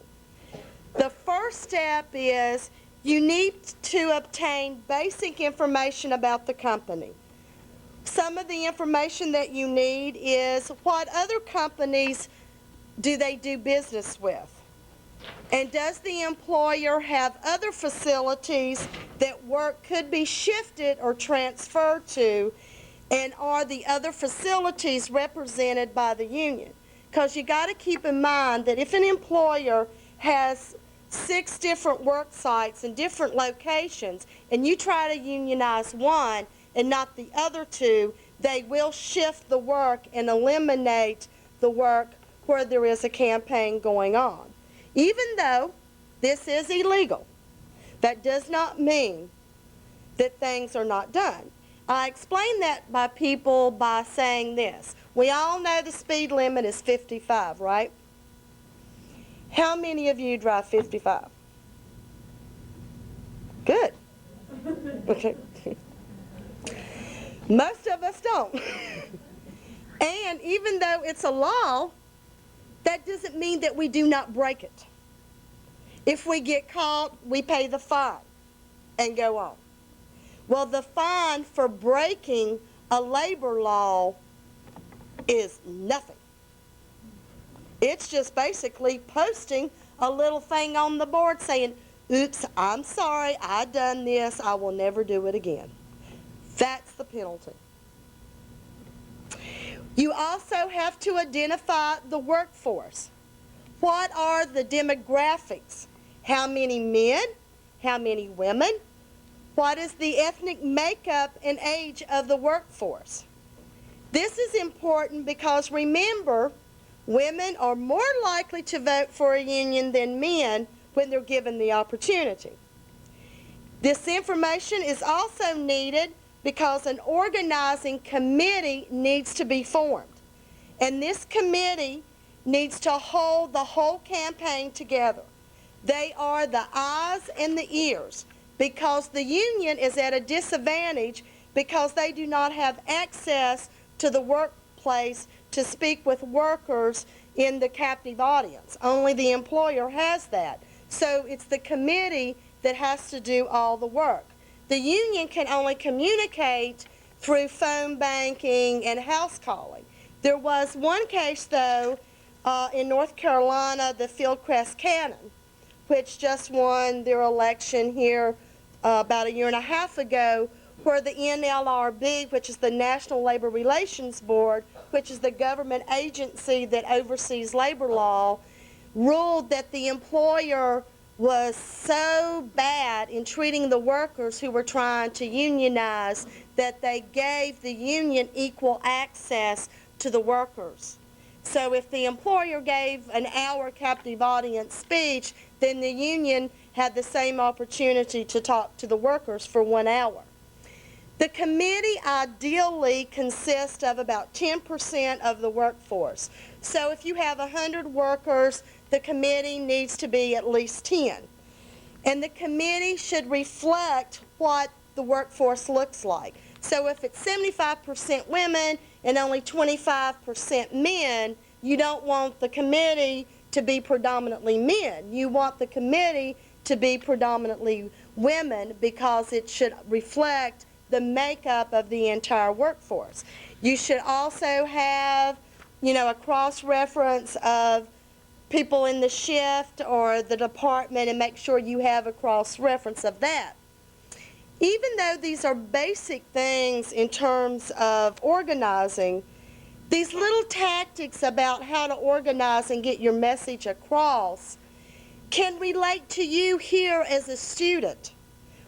The first step is you need to obtain basic information about the company. Some of the information that you need is what other companies do they do business with? And does the employer have other facilities that work could be shifted or transferred to? And are the other facilities represented by the union? Because you got to keep in mind that if an employer has 6 different work sites in different locations and you try to unionize one and not the other 2, they will shift the work and eliminate the work where there is a campaign going on. Even though this is illegal, that does not mean that things are not done. I explain that by people by saying this. We all know the speed limit is 55, right? How many of you drive 55? Good. Okay. Most of us don't. And even though it's a law, that doesn't mean that we do not break it. If we get caught, we pay the fine and go on. Well, the fine for breaking a labor law is nothing. It's just basically posting a little thing on the board saying, oops, I'm sorry, I done this, I will never do it again. That's the penalty. You also have to identify the workforce. What are the demographics? How many men? How many women? What is the ethnic makeup and age of the workforce? This is important because remember, women are more likely to vote for a union than men when they're given the opportunity. This information is also needed because an organizing committee needs to be formed. And this committee needs to hold the whole campaign together. They are the eyes and the ears because the union is at a disadvantage because they do not have access to the workplace to speak with workers in the captive audience. Only the employer has that. So it's the committee that has to do all the work. The union can only communicate through phone banking and house calling. There was one case, though, in North Carolina, the Fieldcrest Cannon, which just won their election here about 1.5 years ago, where the NLRB, which is the National Labor Relations Board, which is the government agency that oversees labor law, ruled that the employer was so bad in treating the workers who were trying to unionize that they gave the union equal access to the workers. So if the employer gave an hour captive audience speech, then the union had the same opportunity to talk to the workers for 1 hour. The committee ideally consists of about 10% of the workforce. So if you have 100 workers, the committee needs to be at least 10. And the committee should reflect what the workforce looks like. So if it's 75% women and only 25% men, you don't want the committee to be predominantly men. You want the committee to be predominantly women because it should reflect the makeup of the entire workforce. You should also have, a cross-reference of people in the shift or the department and make sure you have a cross-reference of that. Even though these are basic things in terms of organizing, these little tactics about how to organize and get your message across can relate to you here as a student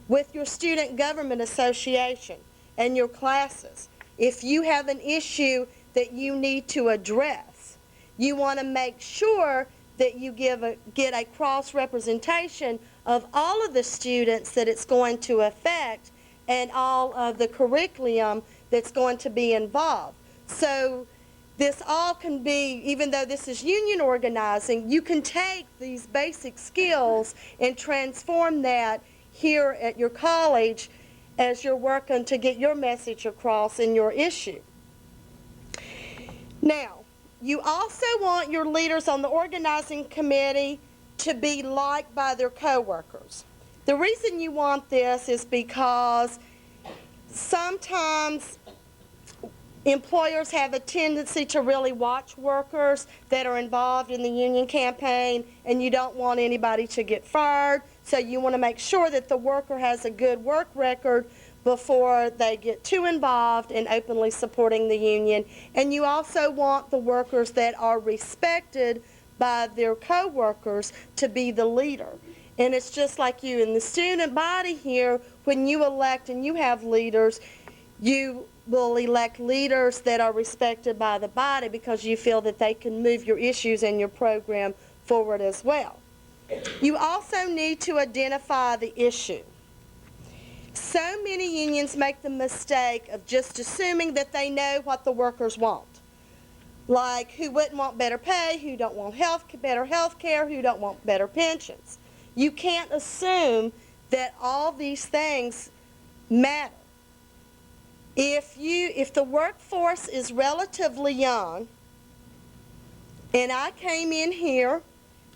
with your student government association and your classes. If you have an issue that you need to address. You want to make sure that you get a cross-representation of all of the students that it's going to affect and all of the curriculum that's going to be involved. So this all can be, even though this is union organizing, you can take these basic skills and transform that here at your college as you're working to get your message across in your issue. Now, you also want your leaders on the organizing committee to be liked by their coworkers. The reason you want this is because sometimes employers have a tendency to really watch workers that are involved in the union campaign, and you don't want anybody to get fired, so you want to make sure that the worker has a good work record before they get too involved in openly supporting the union. And you also want the workers that are respected by their co-workers to be the leader. And it's just like you in the student body here, when you elect and you have leaders, you will elect leaders that are respected by the body because you feel that they can move your issues and your program forward as well. You also need to identify the issue. So many unions make the mistake of just assuming that they know what the workers want. Like who wouldn't want better pay, who don't want better health care, who don't want better pensions. You can't assume that all these things matter. If the workforce is relatively young, and I came in here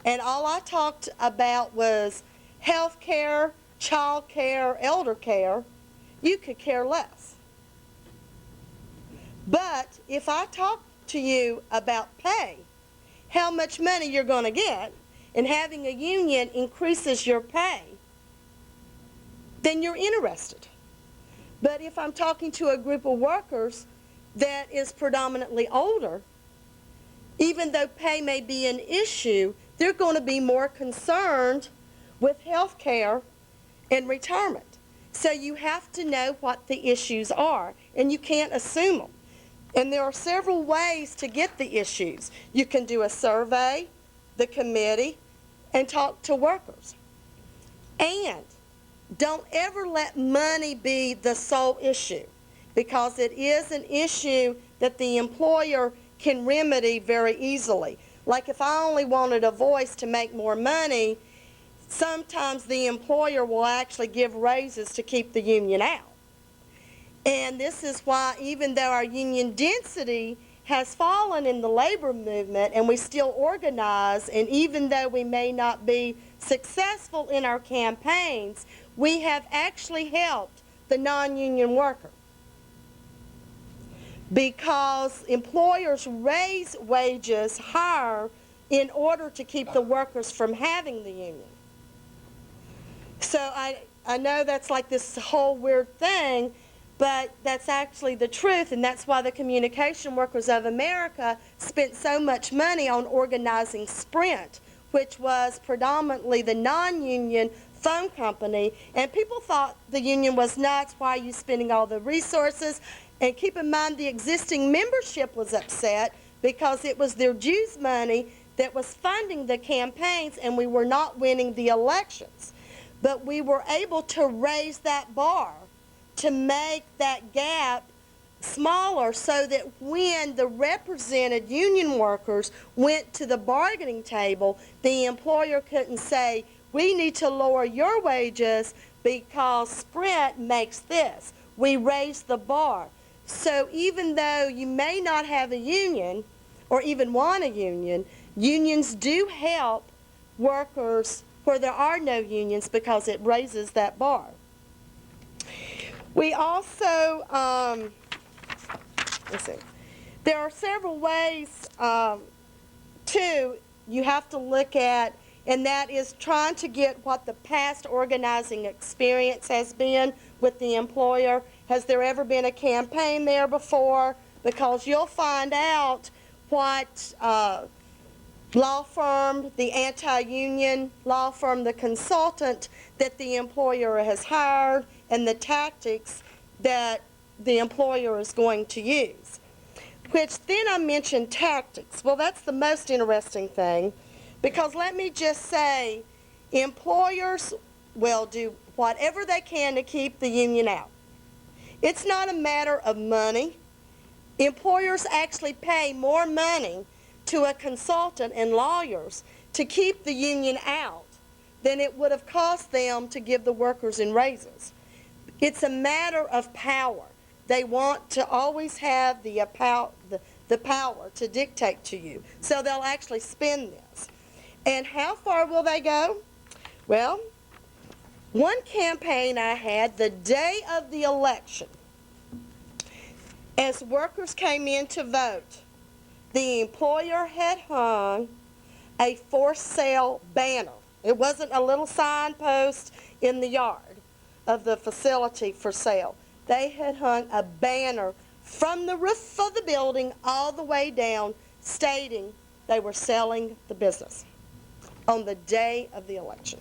and all I talked about was health care, child care, elder care, you could care less. But if I talk to you about pay, how much money you're going to get, and having a union increases your pay, then you're interested. But if I'm talking to a group of workers that is predominantly older, even though pay may be an issue, they're going to be more concerned with health care and retirement. So you have to know what the issues are, and you can't assume them. And there are several ways to get the issues. You can do a survey, the committee, and talk to workers. And don't ever let money be the sole issue, because it is an issue that the employer can remedy very easily. Like if I only wanted a voice to make more money, sometimes the employer will actually give raises to keep the union out. And this is why, even though our union density has fallen in the labor movement and we still organize, and even though we may not be successful in our campaigns, we have actually helped the non-union worker. Because employers raise wages higher in order to keep the workers from having the union. So I know that's like this whole weird thing, but that's actually the truth, and that's why the Communication Workers of America spent so much money on organizing Sprint, which was predominantly the non-union phone company, and people thought the union was nuts. Why are you spending all the resources? And keep in mind, the existing membership was upset because it was their dues money that was funding the campaigns, and we were not winning the elections. But we were able to raise that bar to make that gap smaller, so that when the represented union workers went to the bargaining table, the employer couldn't say, we need to lower your wages because Sprint makes this. We raised the bar. So even though you may not have a union or even want a union, unions do help workers where there are no unions because it raises that bar. We also, let's see, there are several ways too you have to look at, and that is trying to get what the past organizing experience has been with the employer. Has there ever been a campaign there before? Because you'll find out what law firm, the anti-union law firm, the consultant that the employer has hired, and the tactics that the employer is going to use. which then I mentioned tactics. Well, that's the most interesting thing, because let me just say, employers will do whatever they can to keep the union out. It's not a matter of money. Employers actually pay more money to a consultant and lawyers to keep the union out than it would have cost them to give the workers in raises. It's a matter of power. They want to always have the power to dictate to you. So they'll actually spend this. And how far will they go? Well, one campaign I had the day of the election, as workers came in to vote, the employer had hung a for sale banner. It wasn't a little signpost in the yard of the facility for sale. They had hung a banner from the roof of the building all the way down stating they were selling the business on the day of the election.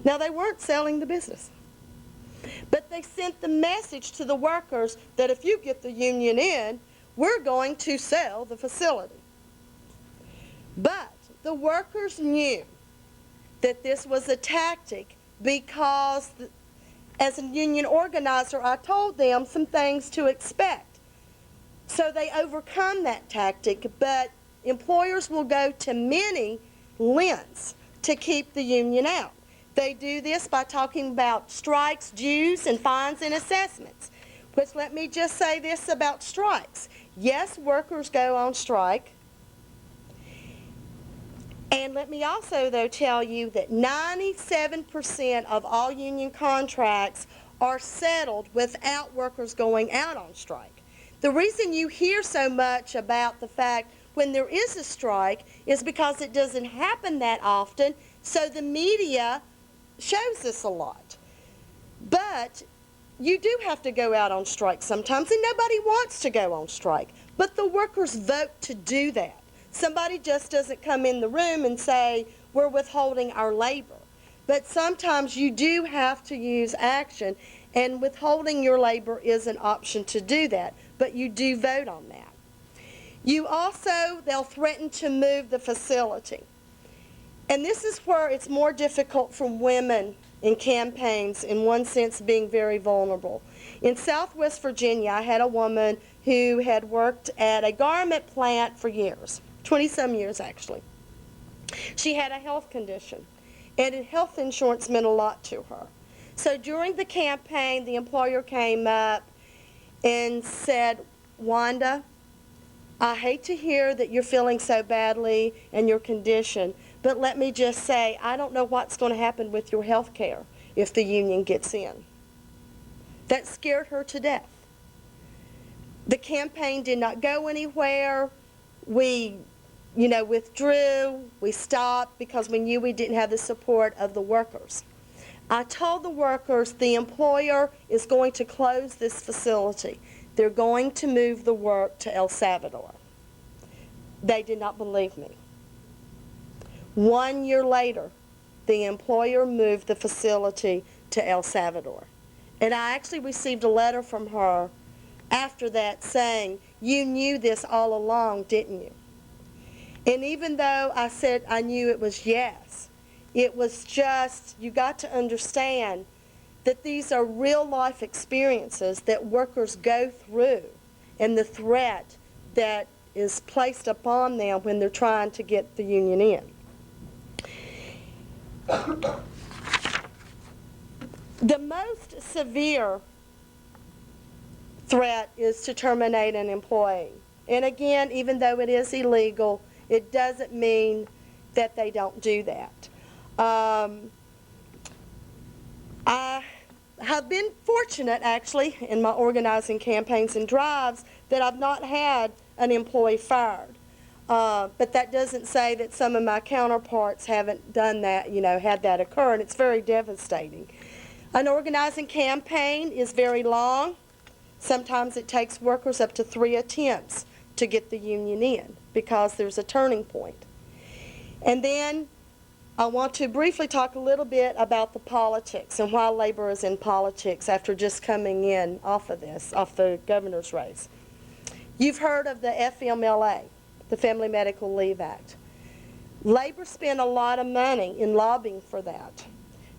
Now, they weren't selling the business, but they sent the message to the workers that if you get the union in, we're going to sell the facility. But the workers knew that this was a tactic because as a union organizer, I told them some things to expect. So they overcome that tactic, but employers will go to many lengths to keep the union out. They do this by talking about strikes, dues, and fines and assessments, which let me just say this about strikes. Yes, workers go on strike. And let me also, though, tell you that 97% of all union contracts are settled without workers going out on strike. The reason you hear so much about the fact when there is a strike is because it doesn't happen that often, so the media shows us a lot. But you do have to go out on strike sometimes, and nobody wants to go on strike. But the workers vote to do that. Somebody just doesn't come in the room and say, we're withholding our labor. But sometimes you do have to use action, and withholding your labor is an option to do that, but you do vote on that. You also, they'll threaten to move the facility. And this is where it's more difficult for women in campaigns, in one sense being very vulnerable. In Southwest Virginia, I had a woman who had worked at a garment plant for years. 20-some years, actually. She had a health condition, and health insurance meant a lot to her. So during the campaign, the employer came up and said, Wanda, I hate to hear that you're feeling so badly and your condition, but let me just say, I don't know what's going to happen with your health care if the union gets in. That scared her to death. The campaign did not go anywhere. We withdrew, we stopped because we knew we didn't have the support of the workers. I told the workers the employer is going to close this facility. They're going to move the work to El Salvador. They did not believe me. 1 year later, the employer moved the facility to El Salvador. And I actually received a letter from her after that saying, you knew this all along, didn't you? And even though I said I knew it was yes, it was just, you got to understand that these are real life experiences that workers go through and the threat that is placed upon them when they're trying to get the union in. The most severe threat is to terminate an employee. And again, even though it is illegal, it doesn't mean that they don't do that. I have been fortunate, actually, in my organizing campaigns and drives that I've not had an employee fired. But that doesn't say that some of my counterparts haven't done that, had that occur, and it's very devastating. An organizing campaign is very long. Sometimes it takes workers up to 3 attempts to get the union in because there's a turning point. And then I want to briefly talk a little bit about the politics and why labor is in politics after just coming in off of this, off the governor's race. You've heard of the FMLA, the Family Medical Leave Act. Labor spent a lot of money in lobbying for that.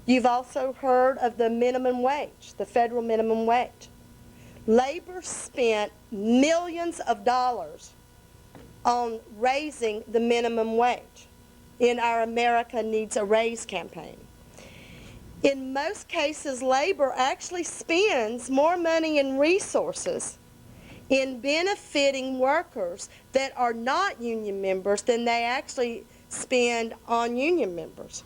You've also heard of the minimum wage, the federal minimum wage. Labor spent millions of dollars on raising the minimum wage in our America Needs a Raise campaign. In most cases, labor actually spends more money and resources in benefiting workers that are not union members than they actually spend on union members.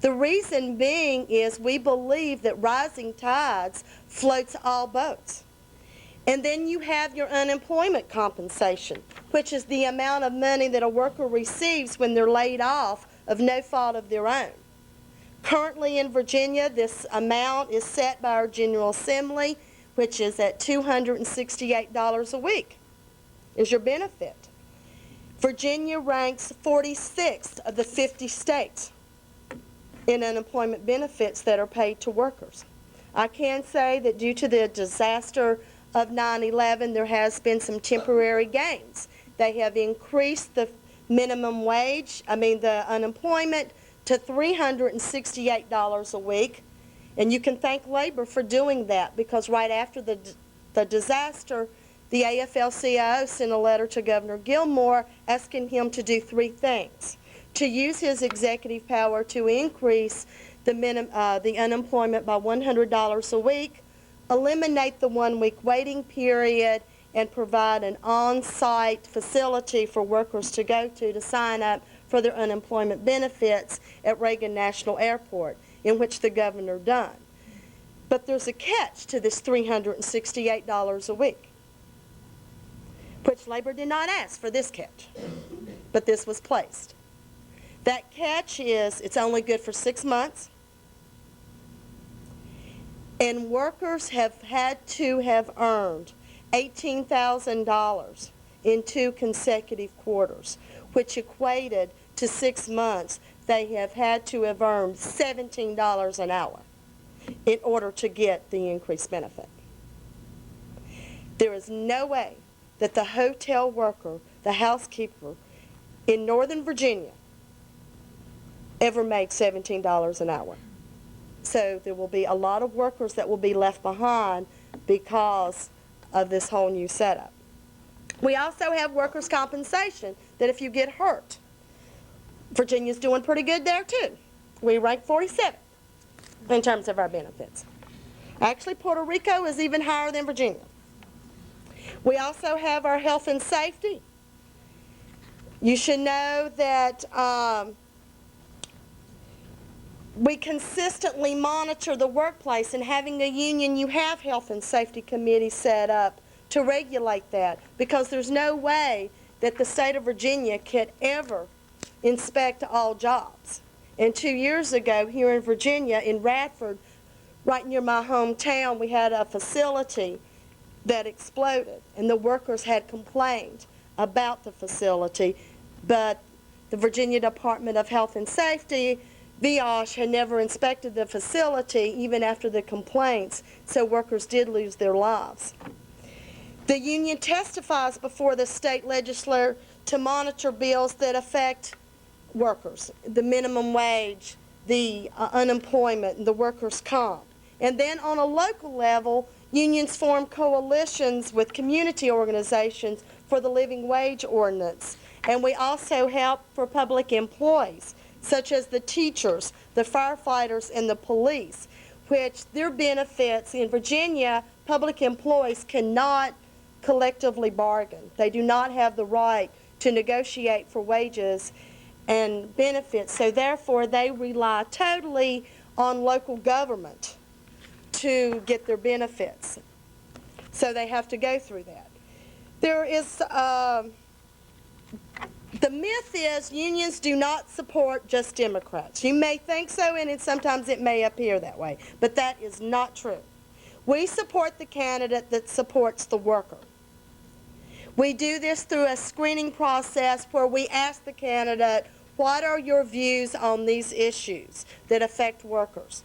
The reason being is we believe that rising tides floats all boats. And then you have your unemployment compensation, which is the amount of money that a worker receives when they're laid off of no fault of their own. Currently in Virginia, this amount is set by our General Assembly, which is at $268 a week, is your benefit. Virginia ranks 46th of the 50 states in unemployment benefits that are paid to workers. I can say that due to the disaster of 9/11, there has been some temporary gains. They have increased the minimum wage, the unemployment, to $368 a week. And you can thank labor for doing that, because right after the disaster, the AFL-CIO sent a letter to Governor Gilmore asking him to do three things: to use his executive power to increase the unemployment by $100 a week, eliminate the one-week waiting period, and provide an on-site facility for workers to go to sign up for their unemployment benefits at Reagan National Airport, in which the governor done. But there's a catch to this $368 a week, which labor did not ask for this catch, but this was placed. That catch is it's only good for 6 months, and workers have had to have earned $18,000 in 2 consecutive quarters, which equated to 6 months. They have had to have earned $17 an hour in order to get the increased benefit. There is no way that the hotel worker, the housekeeper in Northern Virginia ever made $17 an hour. So there will be a lot of workers that will be left behind because of this whole new setup. We also have workers' compensation, that if you get hurt, Virginia's doing pretty good there too. We rank 47th in terms of our benefits. Actually, Puerto Rico is even higher than Virginia. We also have our health and safety. You should know that we consistently monitor the workplace, and having a union, you have health and safety committees set up to regulate that, because there's no way that the state of Virginia could ever inspect all jobs. And 2 years ago here in Virginia, in Radford, right near my hometown, we had a facility that exploded, and the workers had complained about the facility, but the Virginia Department of Health and Safety, VOSH, had never inspected the facility even after the complaints, so workers did lose their lives. The union testifies before the state legislature to monitor bills that affect workers, the minimum wage, the unemployment, the workers' comp. And then on a local level, unions form coalitions with community organizations for the living wage ordinance. And we also help for public employees, such as the teachers, the firefighters, and the police, which their benefits in Virginia, public employees cannot collectively bargain. They do not have the right to negotiate for wages and benefits, so therefore they rely totally on local government to get their benefits. So they have to go through that. There is, the myth is unions do not support just Democrats. You may think so, and sometimes it may appear that way, but that is not true. We support the candidate that supports the worker. We do this through a screening process where we ask the candidate, what are your views on these issues that affect workers?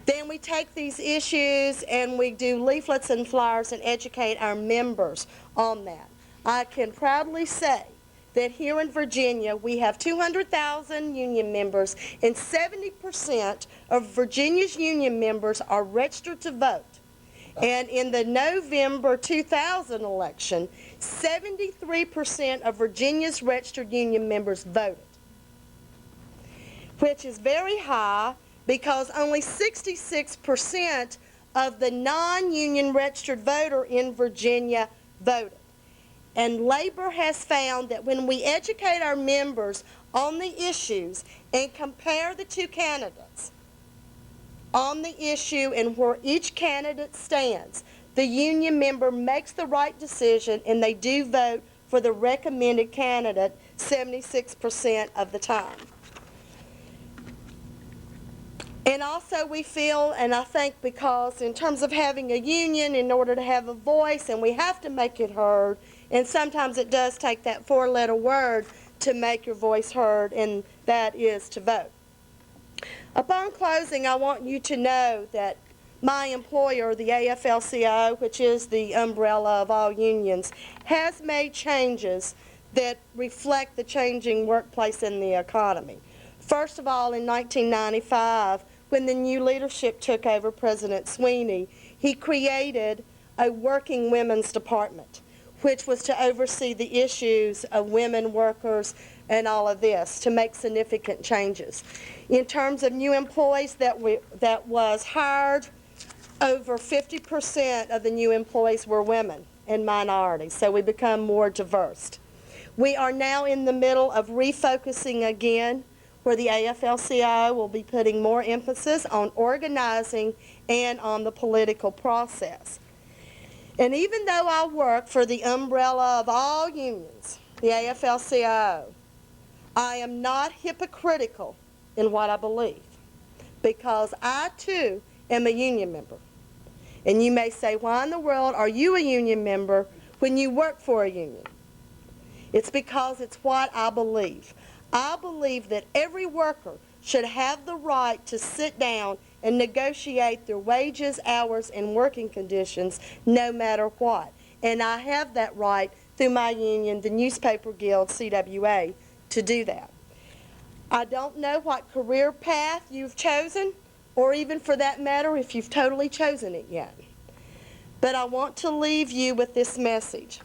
Then we take these issues and we do leaflets and flyers and educate our members on that. I can proudly say that here in Virginia we have 200,000 union members, and 70% of Virginia's union members are registered to vote. And in the November 2000 election, 73% of Virginia's registered union members voted, which is very high because only 66% of the non-union registered voter in Virginia voted. And labor has found that when we educate our members on the issues and compare the two candidates on the issue and where each candidate stands, the union member makes the right decision and they do vote for the recommended candidate 76% of the time. And also we feel, and I think because in terms of having a union, in order to have a voice, and we have to make it heard, and sometimes it does take that four-letter word to make your voice heard, and that is to vote. Upon closing, I want you to know that my employer, the AFL-CIO, which is the umbrella of all unions, has made changes that reflect the changing workplace and the economy. First of all, in 1995, when the new leadership took over, President Sweeney, he created a working women's department, which was to oversee the issues of women workers and all of this, to make significant changes. In terms of new employees that was hired, over 50% of the new employees were women and minorities, so we become more diverse. We are now in the middle of refocusing again, where the AFL-CIO will be putting more emphasis on organizing and on the political process. And even though I work for the umbrella of all unions, the AFL-CIO, I am not hypocritical in what I believe, because I too am a union member. And you may say, why in the world are you a union member when you work for a union? It's because it's what I believe. I believe that every worker should have the right to sit down and negotiate their wages, hours, and working conditions no matter what. And I have that right through my union, the Newspaper Guild, CWA, to do that. I don't know what career path you've chosen, or even for that matter, if you've totally chosen it yet. But I want to leave you with this message.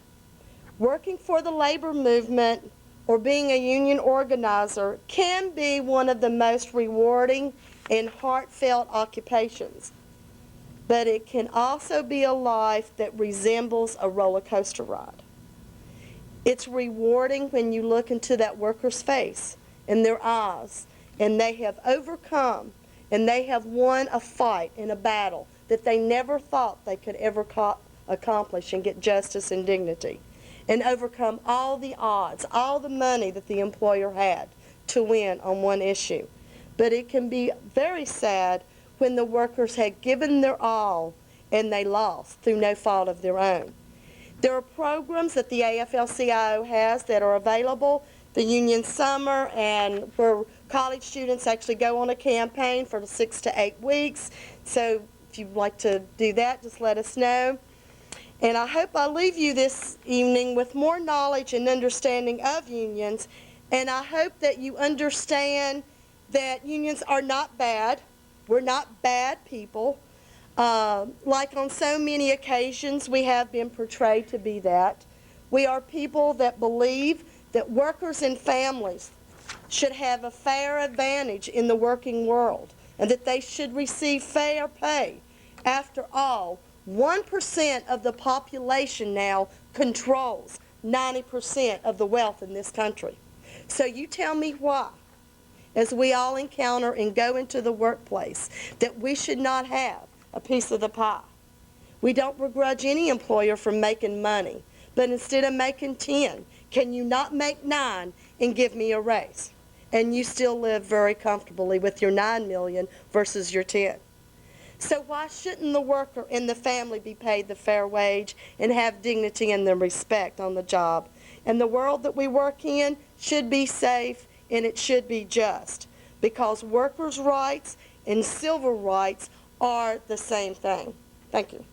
Working for the labor movement or being a union organizer can be one of the most rewarding and heartfelt occupations, but it can also be a life that resembles a roller coaster ride. It's rewarding when you look into that worker's face and their eyes, and they have overcome and they have won a fight in a battle that they never thought they could ever accomplish and get justice and dignity, and overcome all the odds, all the money that the employer had to win on one issue. But it can be very sad when the workers had given their all and they lost through no fault of their own. There are programs that the AFL-CIO has that are available, the Union Summer, and where college students actually go on a campaign for 6 to 8 weeks. So if you'd like to do that, just let us know. And I hope I leave you this evening with more knowledge and understanding of unions, and I hope that you understand that unions are not bad. We're not bad people. Like on so many occasions, we have been portrayed to be that. We are people that believe that workers and families should have a fair advantage in the working world, and that they should receive fair pay. After all, 1% of the population now controls 90% of the wealth in this country. So you tell me why, as we all encounter and go into the workplace, that we should not have a piece of the pie. We don't begrudge any employer for making money, but instead of making 10, can you not make 9 and give me a raise? And you still live very comfortably with your 9 million versus your 10. So why shouldn't the worker and the family be paid the fair wage and have dignity and the respect on the job? And the world that we work in should be safe, and it should be just, because workers' rights and civil rights are the same thing. Thank you.